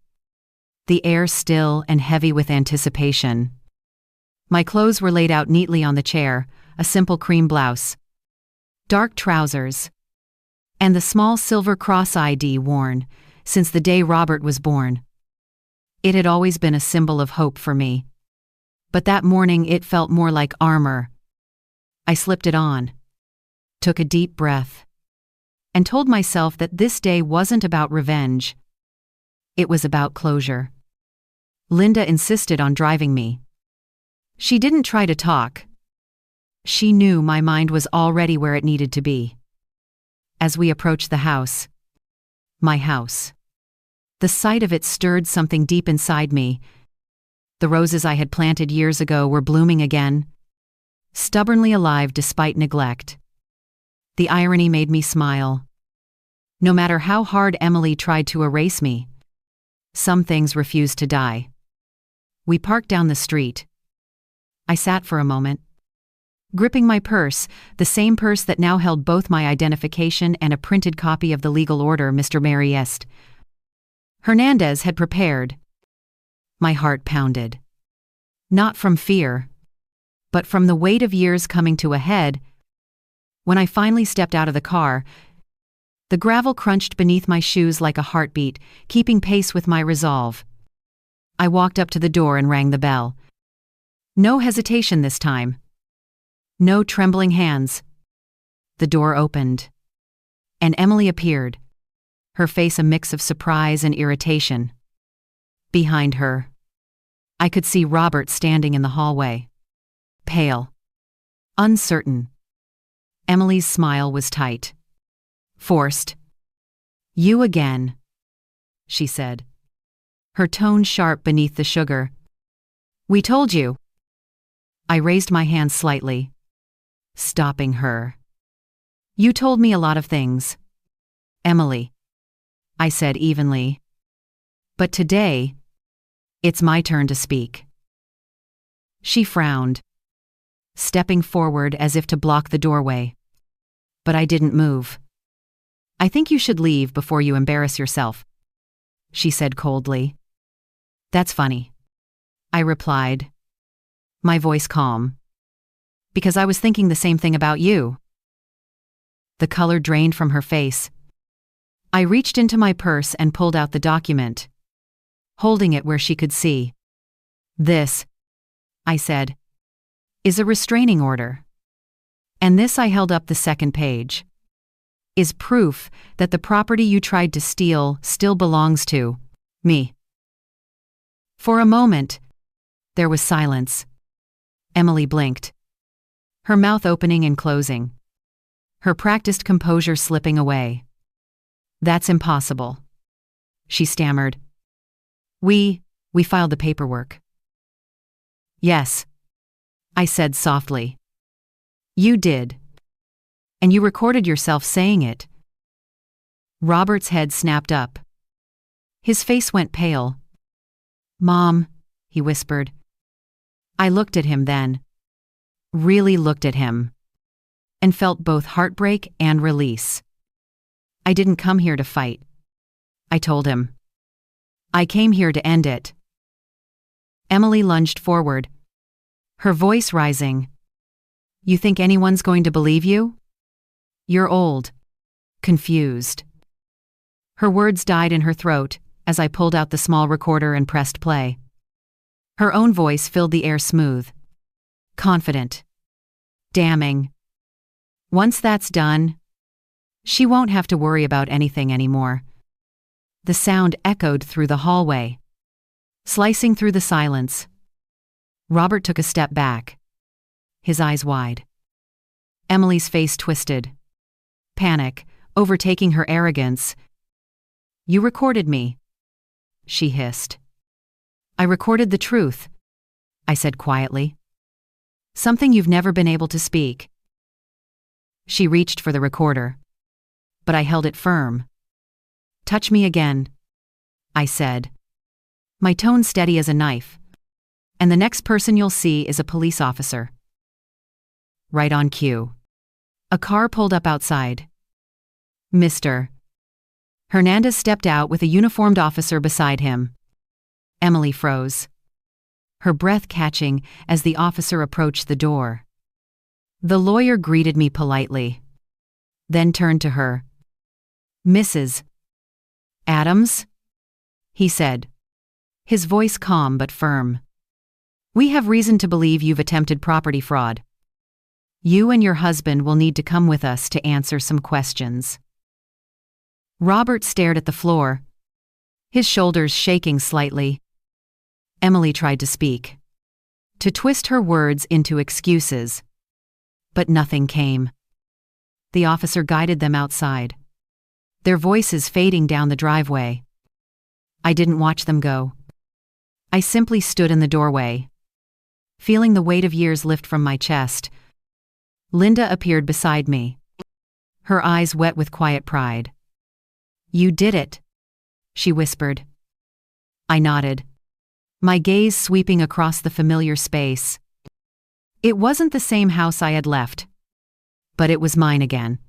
the air still and heavy with anticipation. My clothes were laid out neatly on the chair, a simple cream blouse, dark trousers, and the small silver cross ID worn since the day Robert was born. It had always been a symbol of hope for me, but that morning it felt more like armor. I slipped it on, took a deep breath, and told myself that this day wasn't about revenge. It was about closure. Linda insisted on driving me. She didn't try to talk. She knew my mind was already where it needed to be. As we approached the house, my house, the sight of it stirred something deep inside me. The roses I had planted years ago were blooming again, stubbornly alive despite neglect. The irony made me smile. No matter how hard Emily tried to erase me, some things refused to die. We parked down the street, I sat for a moment, gripping my purse, the same purse that now held both my identification and a printed copy of the legal order Mr. Mariest Hernandez had prepared. My heart pounded. Not from fear, but from the weight of years coming to a head. When I finally stepped out of the car, the gravel crunched beneath my shoes like a heartbeat, keeping pace with my resolve. I walked up to the door and rang the bell. No hesitation this time. No trembling hands. The door opened, and Emily appeared, her face a mix of surprise and irritation. Behind her, I could see Robert standing in the hallway, pale, uncertain. Emily's smile was tight, forced. "You again," she said, her tone sharp beneath the sugar. "We told you." I raised my hand slightly, stopping her. "You told me a lot of things, Emily," I said evenly. "But today, it's my turn to speak." She frowned, stepping forward as if to block the doorway. But I didn't move. "I think you should leave before you embarrass yourself," she said coldly. "That's funny," I replied, my voice calm. "Because I was thinking the same thing about you." The color drained from her face. I reached into my purse and pulled out the document, holding it where she could see. "This," I said, "is a restraining order. And this," I held up the second page, "is proof that the property you tried to steal still belongs to me." For a moment, there was silence. Emily blinked, her mouth opening and closing, her practiced composure slipping away. "That's impossible," she stammered. We filed the paperwork." "Yes," I said softly. "You did. And you recorded yourself saying it." Robert's head snapped up. His face went pale. "Mom," he whispered. I looked at him then, really looked at him, and felt both heartbreak and release. "I didn't come here to fight," I told him. "I came here to end it." Emily lunged forward, her voice rising. "You think anyone's going to believe you? You're old, confused." Her words died in her throat as I pulled out the small recorder and pressed play. Her own voice filled the air smooth, confident, damning. "Once that's done, she won't have to worry about anything anymore." The sound echoed through the hallway, slicing through the silence. Robert took a step back, his eyes wide. Emily's face twisted, panic overtaking her arrogance. "You recorded me," she hissed. "I recorded the truth," I said quietly. "Something you've never been able to speak." She reached for the recorder, but I held it firm. "Touch me again," I said, my tone steady as a knife. "And the next person you'll see is a police officer." Right on cue, a car pulled up outside. Mr. Hernandez stepped out with a uniformed officer beside him. Emily froze, her breath catching as the officer approached the door. The lawyer greeted me politely, then turned to her. "Mrs. Adams?" he said, his voice calm but firm. "We have reason to believe you've attempted property fraud. You and your husband will need to come with us to answer some questions." Robert stared at the floor, his shoulders shaking slightly. Emily tried to speak, to twist her words into excuses, but nothing came. The officer guided them outside, their voices fading down the driveway. I didn't watch them go. I simply stood in the doorway, feeling the weight of years lift from my chest. Linda appeared beside me, her eyes wet with quiet pride. "You did it," she whispered. I nodded, my gaze sweeping across the familiar space. It wasn't the same house I had left, but it was mine again.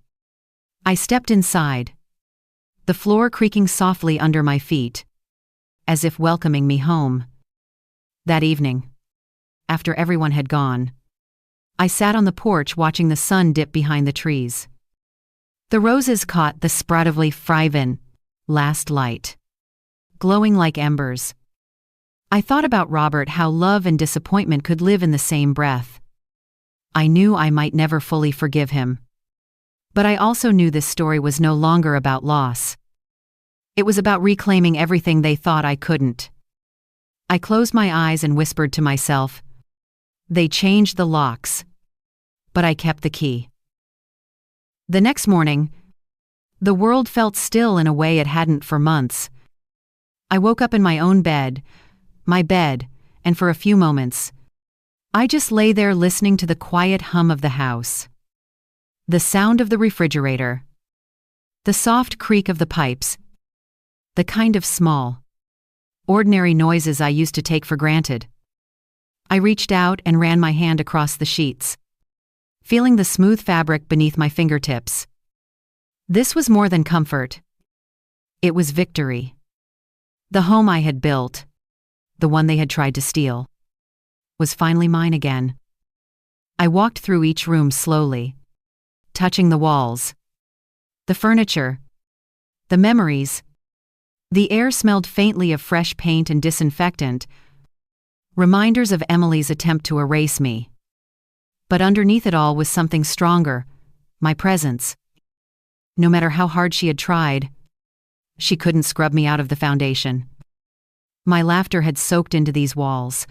I stepped inside, the floor creaking softly under my feet, as if welcoming me home. That evening, after everyone had gone, I sat on the porch watching the sun dip behind the trees. The roses caught the sprattly friven last light, glowing like embers. I thought about Robert, how love and disappointment could live in the same breath. I knew I might never fully forgive him. But I also knew this story was no longer about loss. It was about reclaiming everything they thought I couldn't. I closed my eyes and whispered to myself, "They changed the locks, but I kept the key." The next morning, the world felt still in a way it hadn't for months. I woke up in my own bed, and for a few moments, I just lay there listening to the quiet hum of the house. The sound of the refrigerator, the soft creak of the pipes, the kind of small, ordinary noises I used to take for granted. I reached out and ran my hand across the sheets, feeling the smooth fabric beneath my fingertips. This was more than comfort. It was victory. The home I had built, the one they had tried to steal, was finally mine again. I walked through each room slowly, touching the walls, the furniture, the memories. The air smelled faintly of fresh paint and disinfectant, reminders of Emily's attempt to erase me. But underneath it all was something stronger, my presence. No matter how hard she had tried, she couldn't scrub me out of the foundation. My laughter had soaked into these walls.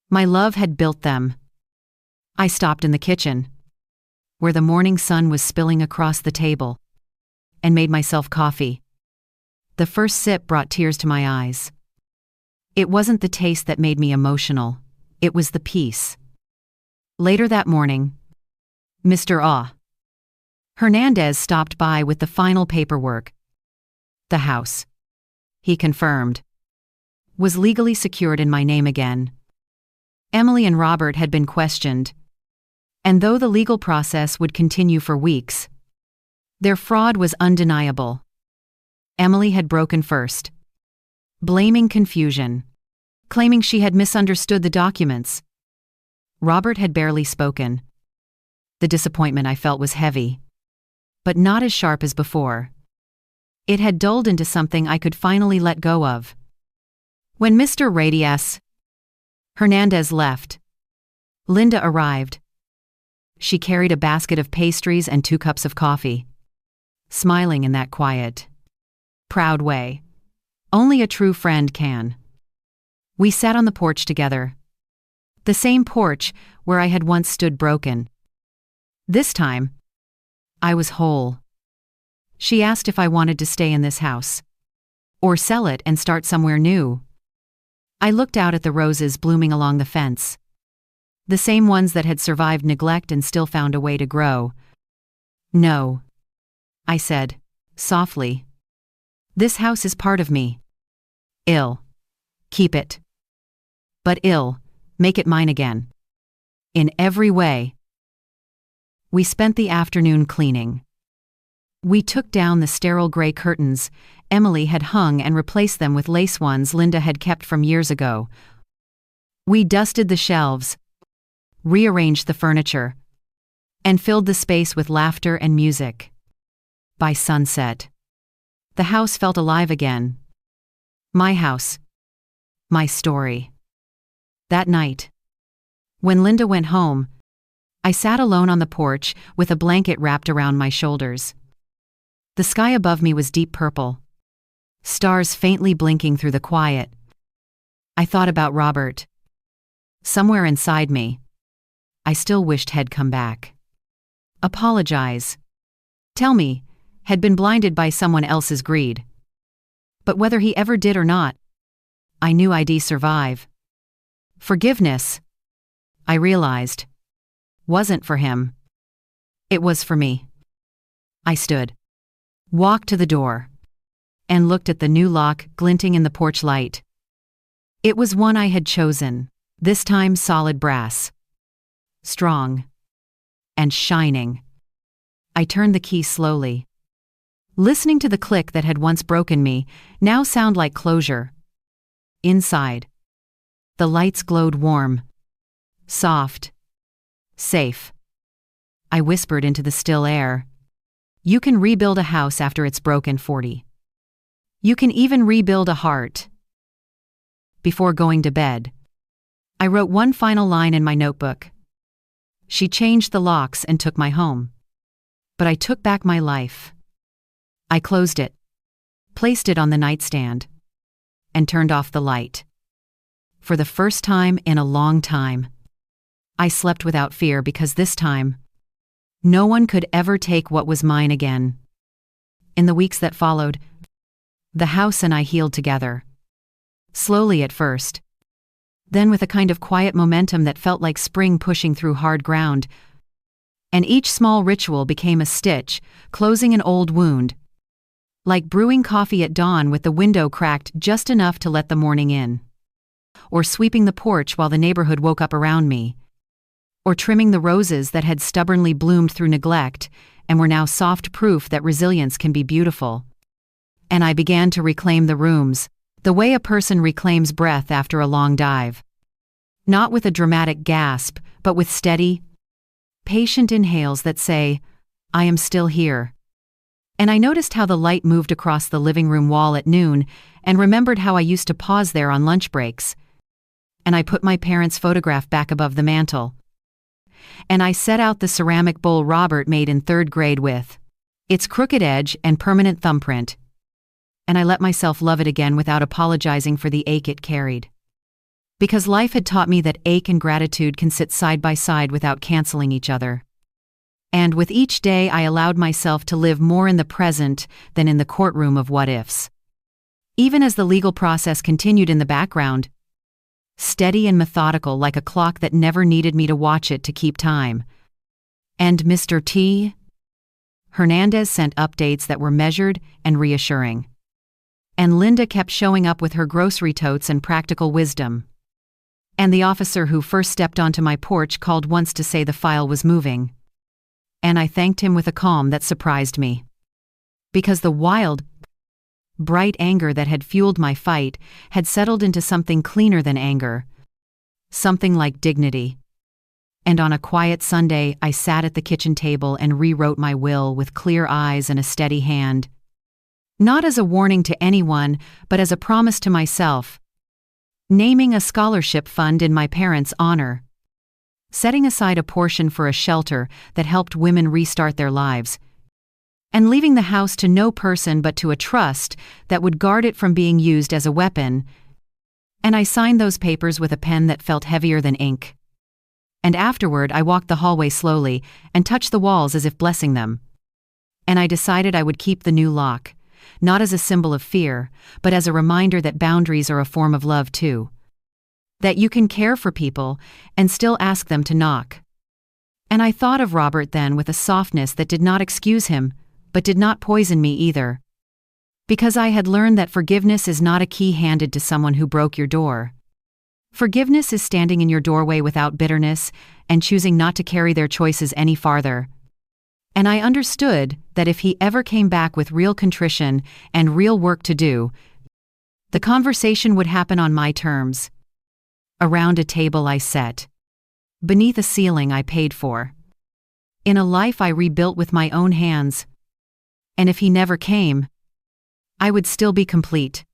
My love had built them. I stopped in the kitchen, where the morning sun was spilling across the table, and made myself coffee. The first sip brought tears to my eyes. It wasn't the taste that made me emotional, it was the peace. Later that morning, Mr. Hernandez stopped by with the final paperwork. The house, he confirmed, was legally secured in my name again. Emily and Robert had been questioned, and though the legal process would continue for weeks, their fraud was undeniable. Emily had broken first, blaming confusion, claiming she had misunderstood the documents. Robert had barely spoken. The disappointment I felt was heavy, but not as sharp as before. It had dulled into something I could finally let go of. When Mr. Hernandez left, Linda arrived. She carried a basket of pastries and 2 cups of coffee, smiling in that quiet, proud way only a true friend can. We sat on the porch together, the same porch where I had once stood broken. This time, I was whole. She asked if I wanted to stay in this house, or sell it and start somewhere new. I looked out at the roses blooming along the fence, the same ones that had survived neglect and still found a way to grow. "No," I said, softly. "This house is part of me. Keep it. But make it mine again. In every way." We spent the afternoon cleaning. We took down the sterile gray curtains Emily had hung and replaced them with lace ones Linda had kept from years ago. We dusted the shelves, rearranged the furniture, and filled the space with laughter and music. By sunset, the house felt alive again. My house. My story. That night, when Linda went home, I sat alone on the porch with a blanket wrapped around my shoulders. The sky above me was deep purple, stars faintly blinking through the quiet. I thought about Robert. Somewhere inside me, I still wished he'd come back. Apologize. Tell me, had been blinded by someone else's greed. But whether he ever did or not, I knew I'd survive. Forgiveness, I realized, wasn't for him. It was for me. I stood, walked to the door, and looked at the new lock glinting in the porch light. It was one I had chosen, this time solid brass. strong, and shining. I turned the key slowly. Listening to the click that had once broken me now sound like closure. Inside, the lights glowed warm, soft, safe. I whispered into the still air. You can rebuild a house after it's broken, 40. You can even rebuild a heart. Before going to bed, I wrote one final line in my notebook. She changed the locks and took my home. But I took back my life. I closed it, placed it on the nightstand, and turned off the light. For the first time in a long time, I slept without fear because this time, no one could ever take what was mine again. In the weeks that followed, the house and I healed together. Slowly at first, then with a kind of quiet momentum that felt like spring pushing through hard ground. And each small ritual became a stitch, closing an old wound. Like brewing coffee at dawn with the window cracked just enough to let the morning in. Or sweeping the porch while the neighborhood woke up around me. Or trimming the roses that had stubbornly bloomed through neglect and were now soft proof that resilience can be beautiful. And I began to reclaim the rooms, the way a person reclaims breath after a long dive. Not with a dramatic gasp, but with steady, patient inhales that say, I am still here. And I noticed how the light moved across the living room wall at noon and remembered how I used to pause there on lunch breaks. And I put my parents' photograph back above the mantel. And I set out the ceramic bowl Robert made in 3rd grade with its crooked edge and permanent thumbprint. And I let myself love it again without apologizing for the ache it carried. Because life had taught me that ache and gratitude can sit side by side without canceling each other. And with each day I allowed myself to live more in the present than in the courtroom of what-ifs. Even as the legal process continued in the background, steady and methodical like a clock that never needed me to watch it to keep time. And Mr. T. Hernandez sent updates that were measured and reassuring. And Linda kept showing up with her grocery totes and practical wisdom. And the officer who first stepped onto my porch called once to say the file was moving. And I thanked him with a calm that surprised me. Because the wild, bright anger that had fueled my fight had settled into something cleaner than anger. Something like dignity. And on a quiet Sunday, I sat at the kitchen table and rewrote my will with clear eyes and a steady hand. Not as a warning to anyone, but as a promise to myself. Naming a scholarship fund in my parents' honor. Setting aside a portion for a shelter that helped women restart their lives. And leaving the house to no person but to a trust that would guard it from being used as a weapon. And I signed those papers with a pen that felt heavier than ink. And afterward I walked the hallway slowly and touched the walls as if blessing them. And I decided I would keep the new lock. Not as a symbol of fear, but as a reminder that boundaries are a form of love too. That you can care for people and still ask them to knock. And I thought of Robert then with a softness that did not excuse him, but did not poison me either. Because I had learned that forgiveness is not a key handed to someone who broke your door. Forgiveness is standing in your doorway without bitterness and choosing not to carry their choices any farther. And I understood that if he ever came back with real contrition and real work to do, the conversation would happen on my terms. Around a table I set. Beneath a ceiling I paid for. In a life I rebuilt with my own hands. And if he never came, I would still be complete.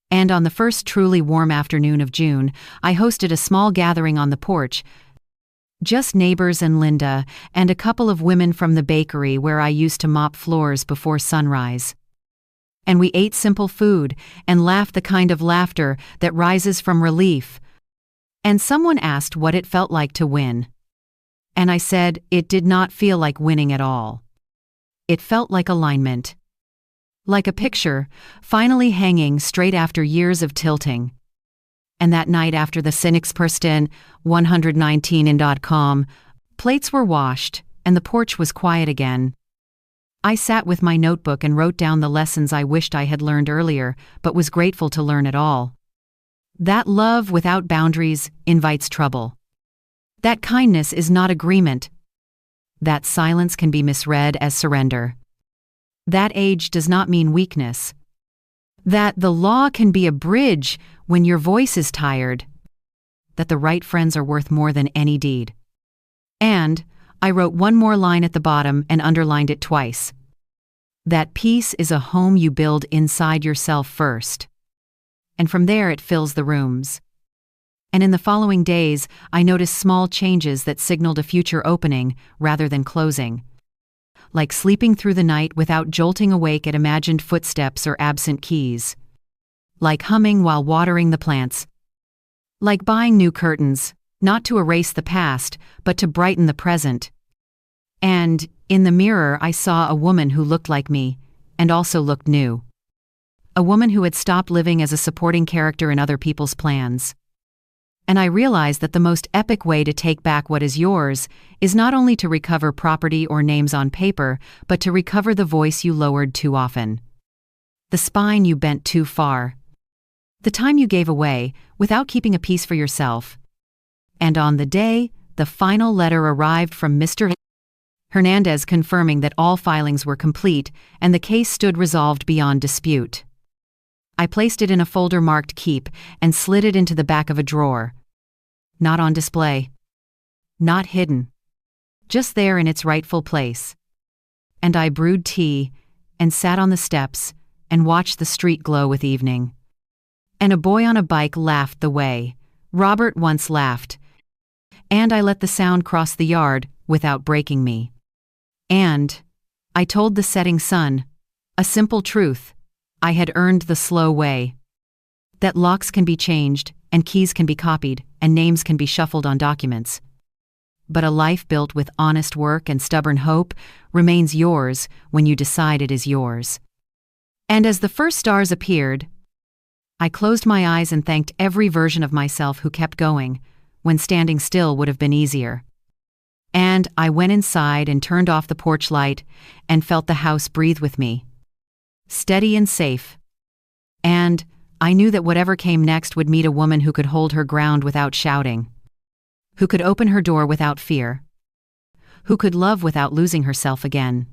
And on the first truly warm afternoon of June, I hosted a small gathering on the porch. Just neighbors and Linda, and a couple of women from the bakery where I used to mop floors before sunrise. And we ate simple food and laughed the kind of laughter that rises from relief. And someone asked what it felt like to win. And I said it did not feel like winning at all. It felt like alignment. Like a picture, finally hanging straight after years of tilting. And that night after the Cynicspersten 119 in.com, plates were washed, and the porch was quiet again. I sat with my notebook and wrote down the lessons I wished I had learned earlier, but was grateful to learn at all. That love without boundaries invites trouble. That kindness is not agreement. That silence can be misread as surrender. That age does not mean weakness. That the law can be a bridge when your voice is tired. That the right friends are worth more than any deed. And I wrote one more line at the bottom and underlined it twice. That peace is a home you build inside yourself first. And from there it fills the rooms. And in the following days, I noticed small changes that signaled a future opening rather than closing. Like sleeping through the night without jolting awake at imagined footsteps or absent keys. Like humming while watering the plants. Like buying new curtains, not to erase the past, but to brighten the present. And, in the mirror, I saw a woman who looked like me, and also looked new. A woman who had stopped living as a supporting character in other people's plans. And I realized that the most epic way to take back what is yours is not only to recover property or names on paper, but to recover the voice you lowered too often. The spine you bent too far. The time you gave away without keeping a piece for yourself. And on the day, the final letter arrived from Mr. Hernandez confirming that all filings were complete and the case stood resolved beyond dispute. I placed it in a folder marked Keep and slid it into the back of a drawer. Not on display. Not hidden. Just there in its rightful place. And I brewed tea and sat on the steps and watched the street glow with evening. And a boy on a bike laughed the way Robert once laughed. And I let the sound cross the yard without breaking me. And I told the setting sun a simple truth. I had earned the slow way. That locks can be changed, and keys can be copied, and names can be shuffled on documents. But a life built with honest work and stubborn hope remains yours when you decide it is yours. And as the first stars appeared, I closed my eyes and thanked every version of myself who kept going, when standing still would have been easier. And I went inside and turned off the porch light and felt the house breathe with me. Steady and safe. And I knew that whatever came next would meet a woman who could hold her ground without shouting. Who could open her door without fear. Who could love without losing herself again.